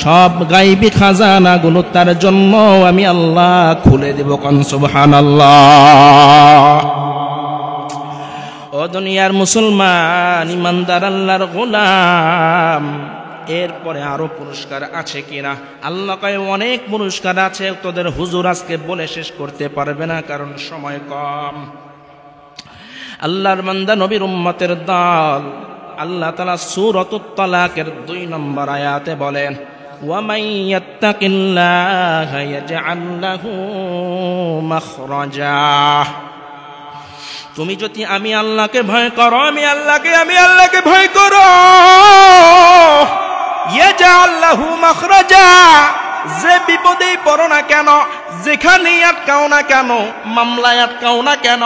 সব গায়বী খাজানাগুলো তার জন্য আমি আল্লাহ খুলে দেব। কোন সুবহানাল্লাহ। ও দুনিয়ার মুসলমান, ইমানদার আল্লাহর গোলাম, এরপরে আরো পুরস্কার আছে কিনা? আল্লাহ কয় অনেক পুরস্কার আছে, তোদের হুজুর আজকে বলে শেষ করতে পারবে না, কারণ সময় কম। আল্লাহর বান্দা নবীর উম্মতের দল, আল্লাহ তাআলা সূরাতুত তালাকের 2 নম্বর আয়াতে বলেন, ওয়ামান ইয়াত্তাকিল্লাহা ইয়াজআল লাহু মাখরাজা। তুমি যদি আমি আল্লাহকে ভয় করো, আমি আল্লাহকে ভয় করো, ইয়াজআল লাহু মাখরাজা, যে বিপদেই পড়ো না কেন, যেখানেই আটকাও না কেন, মামলায় আটকাও না কেন,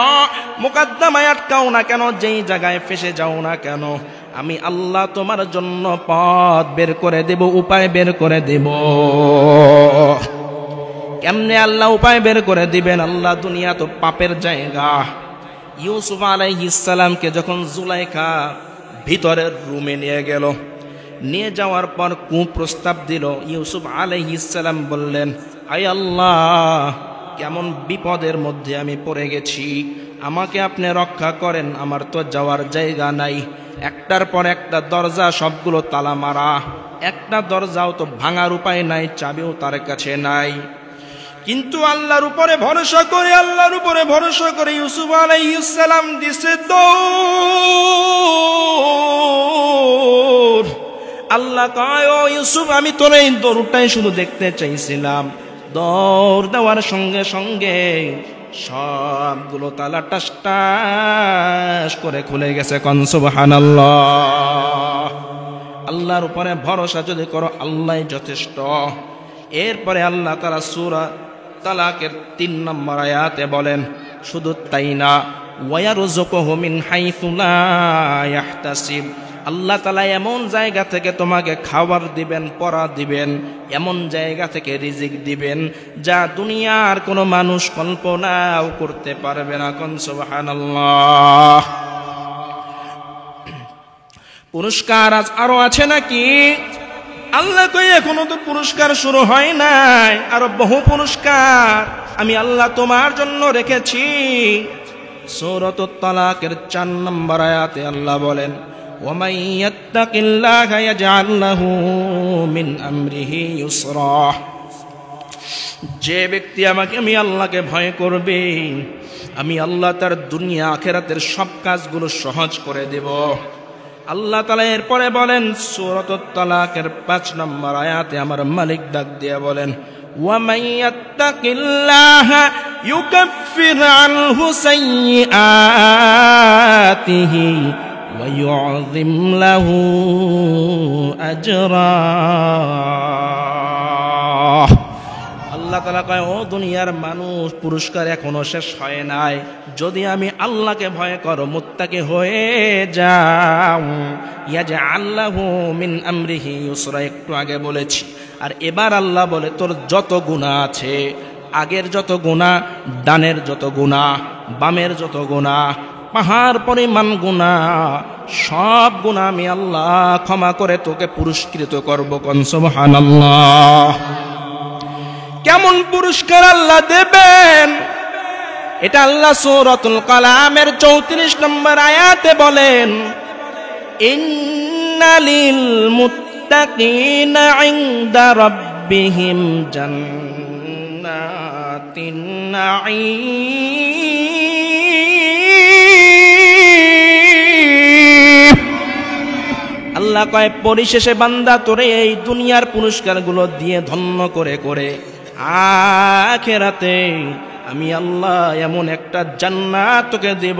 মোকদ্দমায় আটকাও না কেন, যেই জায়গায় ফেসে যাও না কেন, আমি আল্লাহ তোমার জন্য পথ বের করে দেব, উপায় বের করে দেব। কেমনে আল্লাহ উপায় বের করে দিবেন? আল্লাহ, দুনিয়া তো পাপের জায়গা। ইউসুফ আলাইহিস সালামকে যখন জুলাইখা ভিতরের রুমে নিয়ে গেল, নিয়ে যাওয়ার পর কুপ্রস্তাব দিল, ইউসুফ আলাইহিস সালাম বললেন, আয় আল্লাহ, কেমন বিপদের মধ্যে আমি পড়ে গেছি, আমাকে আপনি রক্ষা করেন, আমার তো যাওয়ার জায়গা নাই। একটার পর একটা দরজা, সবগুলো তালা মারা, একটা দরজাও তো ভাঙার উপায় নাই, চাবিও তার কাছে নাই। কিন্তু আল্লাহর উপরে ভরসা করে ইউসুফ আলাইহিস সালাম দিছে দৌড়। আল্লাহ কয়, ও ইউসুফ, আমি তোর এই দৌড়টাই শুধু দেখতে চাইছিলাম। দৌড় দেওয়ার সঙ্গে সঙ্গে সবগুলো তালা টাস টাস করে খুলে গেছে। কোন সুবহানাল্লাহ। আল্লাহর উপরে ভরসা যদি করো, আল্লাহই যথেষ্ট। এরপরে আল্লাহ তাআলা সূরা তালাকের 3 নম্বর আয়াতে বলেন, শুধু তাই না, ওয়ায়ারযুকুহু মিন হাইসু লা ইয়াহতাসিব। আল্লাহ তাআলা এমন জায়গা থেকে তোমাকে খাবার দিবেন, পরা দিবেন, এমন জায়গা থেকে রিজিক দিবেন যা দুনিয়ার কোনো মানুষ কল্পনাও করতে পারবে না। কোন সুবহানাল্লাহ। পুরস্কার আরো আছে নাকি? আল্লাহ কই, এখনো তো পুরস্কার শুরু হয় নাই, আরো বহু পুরস্কার আমি আল্লাহ তোমার জন্য রেখেছি। সূরাতুত তালাকের 4 নম্বর আয়াতে আল্লাহ বলেন, وَمَن يَتَّقِ اللَّهَ يَجْعَل لَّهُ مِنْ أَمْرِهِ يُسْرًا। যে ব্যক্তি আমি আল্লাহকে ভয় করবে, আমি আল্লাহ তার দুনিয়া আখিরাতের সব কাজগুলো সহজ করে দেব। আল্লাহ তাআলা এরপরে বলেন সূরাতুত তালাকের 5 নম্বর আয়াতে আমার মালিক ডাক দিয়ে বলেন, وَمَن يَتَّقِ اللَّهَ يُكَفِّرْ عَنْهُ سَيِّئَاتِهِ وَيُعْظِمْ لَهُ أَجْرًا। আল্লাহ তাআলা কয়, ও দুনিয়ার মানুষ, পুরস্কার এখনো শেষ হয় নাই। যদি আমি আল্লাহকে ভয় করো, মুত্তাকি হয়ে যাও, ইয়াজআল লাহু মিন আমরিহি ইউসরা, একটু আগে বলেছি। আর এবার আল্লাহ বলে, তোর যত গুনাহ আছে, আগের যত গুনাহ, ডানের যত গুনাহ, বামের যত গুনাহ, পাহাড় পরিমাণ গুনাহ, সব গুনাহ আমি আল্লাহ ক্ষমা করে তোকে পুরস্কৃত করব। কোন সুবহানাল্লাহ। কেমন পুরস্কার আল্লাহ দেবেন, এটা আল্লাহ সূরাতুল কালামের 34 নম্বর আয়াতে বলেন, ইন্নালিল মুত্তাকিনা ইনদা রাব্বিহিম জান্নাতিন নাঈম। আল্লাহ কয়, পরিশেষে বান্দা, তোরে এই দুনিয়ার পুরস্কারগুলো দিয়ে ধন্য করে করে আখিরাতে আমি আল্লাহ এমন একটা জান্নাত তোকে দেব,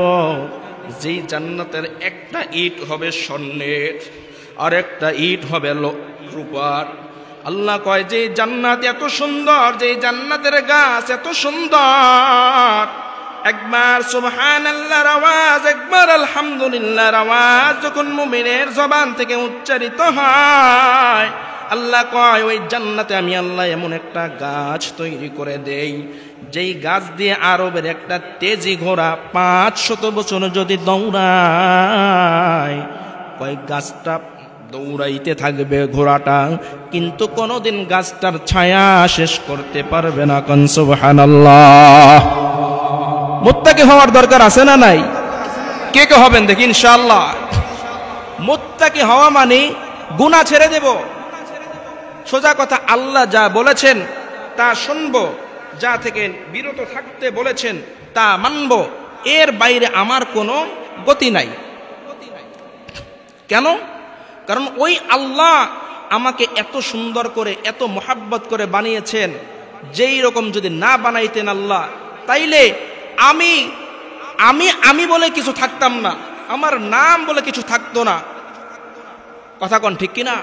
যেই জান্নাতের একটা ইট হবে স্বর্ণের, আর একটা ইট হবে রূপার। আল্লাহ কয়, যে জান্নাত এত সুন্দর, যে জান্নাতের গাছ এত সুন্দর, একবার সুবহানাল্লাহর আওয়াজ, একবার আলহামদুলিল্লাহর আওয়াজ যখন মুমিনের জবান থেকে উচ্চারিত হয়, আল্লাহ কয়, ওই জান্নাতে আমি আল্লাহ এমন একটা গাছ তৈরি করে দেই, যেই গাছ দিয়ে আরবের একটা তেজি ঘোড়া 500 বছর যদি দৌড়ায়, কয় গাছটা দৌড়াইতে থাকবে ঘোড়াটা, কিন্তু কোনোদিন গাছটার ছায়া শেষ করতে পারবে না। কোন সুবহানাল্লাহ। মুত্তাকি হওয়ার দরকার আছে না নাই? কে কে হবেন দেখি ইনশাআল্লাহ। মুত্তাকি হওয়া মানে গুনাহ ছেড়ে দেব। সোজা কথা, আল্লাহ যা বলেছেন তা শুনবো, যা থেকে বিরত থাকতে বলেছেন তা মানব, এর বাইরে আমার কোনো গতি নাই। কেন? কারণ ওই আল্লাহ আমাকে এত সুন্দর করে, এত মোহাব্বত করে বানিয়েছেন, যেই রকম যদি না বানাইতেন আল্লাহ, তাইলে আমি আমি আমি বলে কিছু থাকতাম না, আমার নাম বলে কিছু থাকতো না। কথা কোন ঠিক কিনা?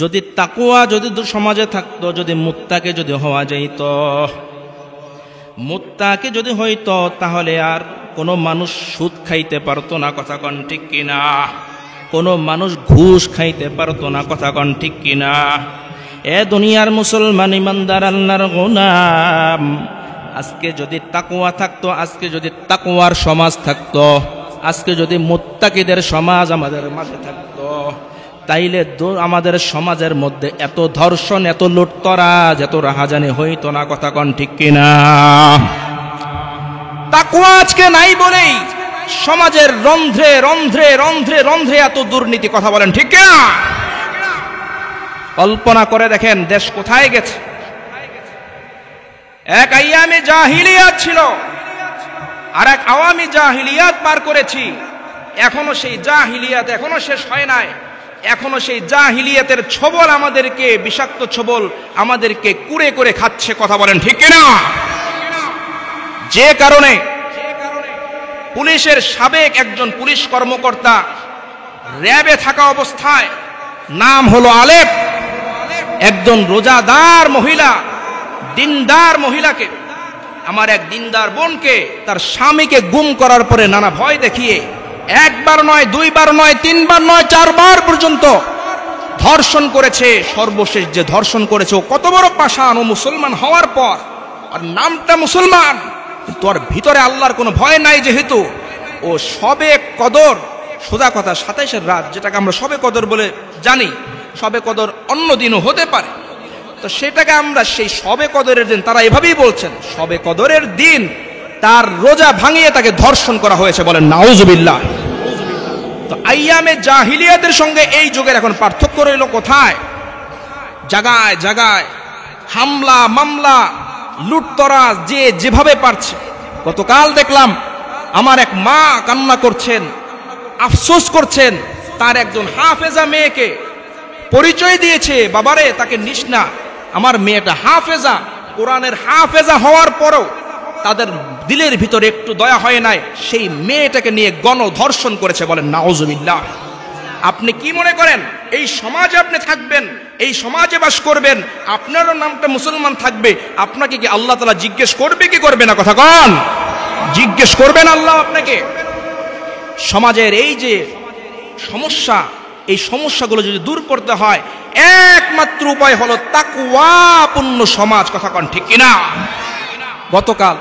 যদি তাকওয়া যদি সমাজে থাকতো, যদি মুত্তাকি যদি হওয়া যাইত, মুত্তাকি যদি হইতো, তাহলে আর কোনো মানুষ সুদ খাইতে পারতো না। কথা কোন ঠিক কিনা? কোনো মানুষ ঘুষ খাইতে পারতো না। কথা কোন ঠিক কিনা? এ দুনিয়ার মুসলমান ইমানদার আল্লাহর গোলাম, আজকে যদি তাকওয়া থাকতো, আজকে যদি তাকওয়ার সমাজ থাকতো, আজকে যদি মুত্তাকিদের সমাজ আমাদের মাঝে থাকতো, তাইলে আমাদের সমাজের মধ্যে এত ধর্ষণ, এত লুটতরাজ, এত রাহাজানি হইতো না। কথা কোন ঠিক কিনা? তাকওয়া আজকে নাই বলেই সমাজের রন্ধ্রে রন্ধ্রে রন্ধ্রে রন্ধ্রে এত দুর্নীতি। কথা বলেন ঠিক কিনা? কল্পনা করে দেখেন দেশ কোথায় গেছে। এক আইয়ামে জাহিলিয়াত ছিল, আর এক আওয়ামী জাহিলিয়াত পার করেছি। এখনো সেই জাহিলিয়াত এখনো শেষ হয় নাই। এখনো সেই জাহিলিয়াতের ছবল আমাদেরকে, বিষাক্ত ছবল আমাদেরকে কুরে করে খাচ্ছে। কথা বলেন ঠিক কিনা? যে কারণে পুলিশের সাবেক একজন পুলিশ কর্মকর্তা র্যাবে থাকা অবস্থায়, নাম হলো আলেপ, একজন রোজাদার মহিলা, দিনদার মহিলাকে, আমার এক দিনদার বোনকে তার স্বামীকে গুম করার পরে নানা ভয় দেখিয়ে একবার নয়, দুইবার নয়, তিনবার নয়, চারবার পর্যন্ত ধর্ষণ করেছে। সর্বশেষ যে ধর্ষণ করেছে ও কত বড় পাষাণ! ও মুসলমান হওয়ার পর, আর নামটা মুসলমান, কিন্তু ওর ভিতরে আল্লাহর কোনো ভয় নাই। যেহেতু ও সবে কদর, সোজা কথা 27-এর রাত, যেটাকে আমরা সবে কদর বলে জানি, সবে কদর অন্য দিনও হতে পারে, তো সেটাকে আমরা সেই সবে কদরের দিন, তারা এভাবেই বলছেন সবে কদরের দিন তার রোজা ভাঙিয়ে তাকে ধর্ষণ করা হয়েছে। বলেন নাউজুবিল্লাহ। তো আইয়ামে জাহিলিয়াতের সঙ্গে এই যুগের এখন পার্থক্য রইল কোথায়? জায়গায় জায়গায় হামলা, মামলা, লুটতরাজ, যে যেভাবে পারছে। গতকাল দেখলাম আমার এক মা কান্না করছেন, আফসোস করছেন, তার একজন হাফেজা মেয়েকে পরিচয় দিয়েছে, বাবারে তাকে নিস না, আমার মেয়েটা হাফেজা, কোরআনের হাফেজা হওয়ার পরও তাদের দিলের ভিতরে একটু দয়া হয় নাই, সেই মেয়েটাকে নিয়ে গণধর্ষণ করেছে। বলেন নাউজুবিল্লাহ। আপনি কি মনে করেন এই সমাজে আপনি থাকবেন, এই সমাজে বাস করবেন, আপনারও নামটা মুসলমান থাকবে, আপনাকে কি আল্লাহ তাআলা জিজ্ঞেস করবে কি করবে না? কথা কন, জিজ্ঞেস করবেন আল্লাহ আপনাকে। সমাজের এই যে সমস্যা, এই সমস্যাগুলো যদি দূর করতে হয়, একমাত্র উপায় হলো তাকওয়াপূর্ণ সমাজ। কথা কন ঠিক কিনা? গতকাল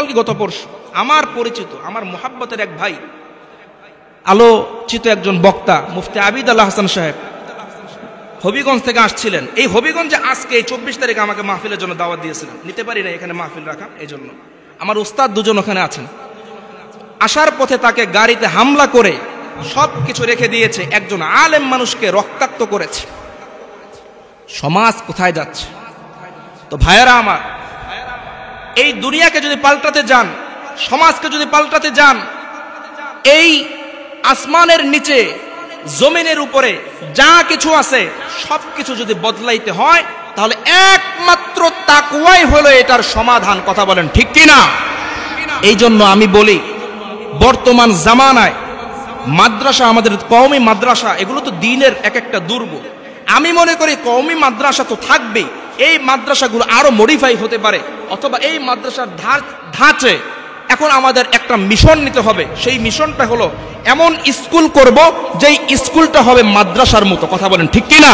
কি গত পরশু আমার পরিচিত, আমার মোহাব্বতের এক ভাই, আলোচিত একজন বক্তা মুফতি আবিদ আল্লাহ হাসান সাহেব হবিগঞ্জ থেকে আসছিলেন। এই হবিগঞ্জে আজকে এই 24 তারিখে আমাকে মাহফিলের জন্য দাওয়াত দিয়েছিলেন, নিতে পারি না এখানে মাহফিল রাখা, এই জন্য আমার উস্তাদ দুজন ওখানে আছেন। আসার পথে তাকে গাড়িতে হামলা করে সব কিছু রেখে দিয়েছে, একজন আলেম মানুষকে রক্তাক্ত করেছে। সমাজ কোথায় যাচ্ছে? তো ভাইয়েরা আমার, এই দুনিয়াকে যদি পাল্টাতে যান, সমাজকে যদি পাল্টাতে যান, এই আসমানের নিচে জমিনের উপরে যা কিছু আছে সব কিছু যদি বদলাইতে হয়, তাহলে একমাত্র তাকওয়াই হলো এটার সমাধান। কথা বলেন ঠিক কিনা? এই জন্য আমি বলি, বর্তমান জামানায় মাদ্রাসা, আমাদের কওমি মাদ্রাসা, এগুলো তো দ্বীনের এক একটা দুর্গ। আমি মনে করি কওমি মাদ্রাসা তো থাকবেই, এই মাদ্রাসাগুলো আরো মডিফাই হতে পারে, অথবা এই মাদ্রাসার ধাঁচে এখন আমাদের একটা মিশন নিতে হবে। সেই মিশনটা হলো এমন স্কুল করব যেই স্কুলটা হবে মাদ্রাসার মতো। কথা বলেন ঠিক কিনা?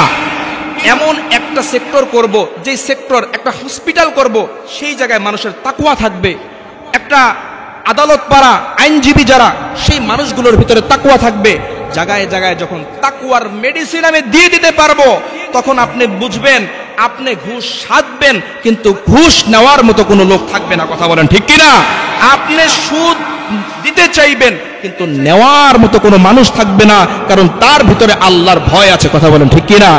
এমন একটা সেক্টর করব, যেই সেক্টর, একটা হসপিটাল করব, সেই জায়গায় মানুষের তাকওয়া থাকবে। একটা আদালত পাড়া, আইনজীবী যারা, সেই মানুষগুলোর ভিতরে তাকওয়া থাকবে। জায়গায় জায়গায় যখন তাকওয়ার মেডিসিন আমি দিয়ে দিতে পারবো, তখন আপনি বুঝবেন আপনি ঘুষ সাধবেন, কিন্তু ঘুষ নেওয়ার মতো কোনো লোক থাকবে না। কথা বলেন ঠিক কিনা? আপনি সুদ দিতে চাইবেন, কিন্তু নেওয়ার মতো কোনো মানুষ থাকবে না, কারণ তার ভিতরে আল্লাহর ভয় আছে। কথা বলেন ঠিক কিনা?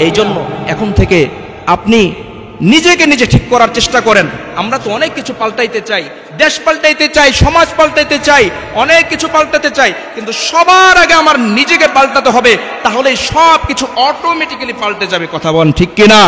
এই জন্য এখন থেকে আপনি নিজেকে নিজে ঠিক করার চেষ্টা করেন। আমরা তো অনেক কিছু পাল্টাইতে চাই, দেশ পাল্টাইতে চাই, সমাজ পাল্টাইতে চাই, অনেক কিছু পাল্টাতে চাই, কিন্তু সবার আগে আমার নিজেকে পাল্টাতে হবে, তাহলে সব কিছু অটোমেটিক্যালি পাল্টে যাবে। কথা বলেন ঠিক কিনা?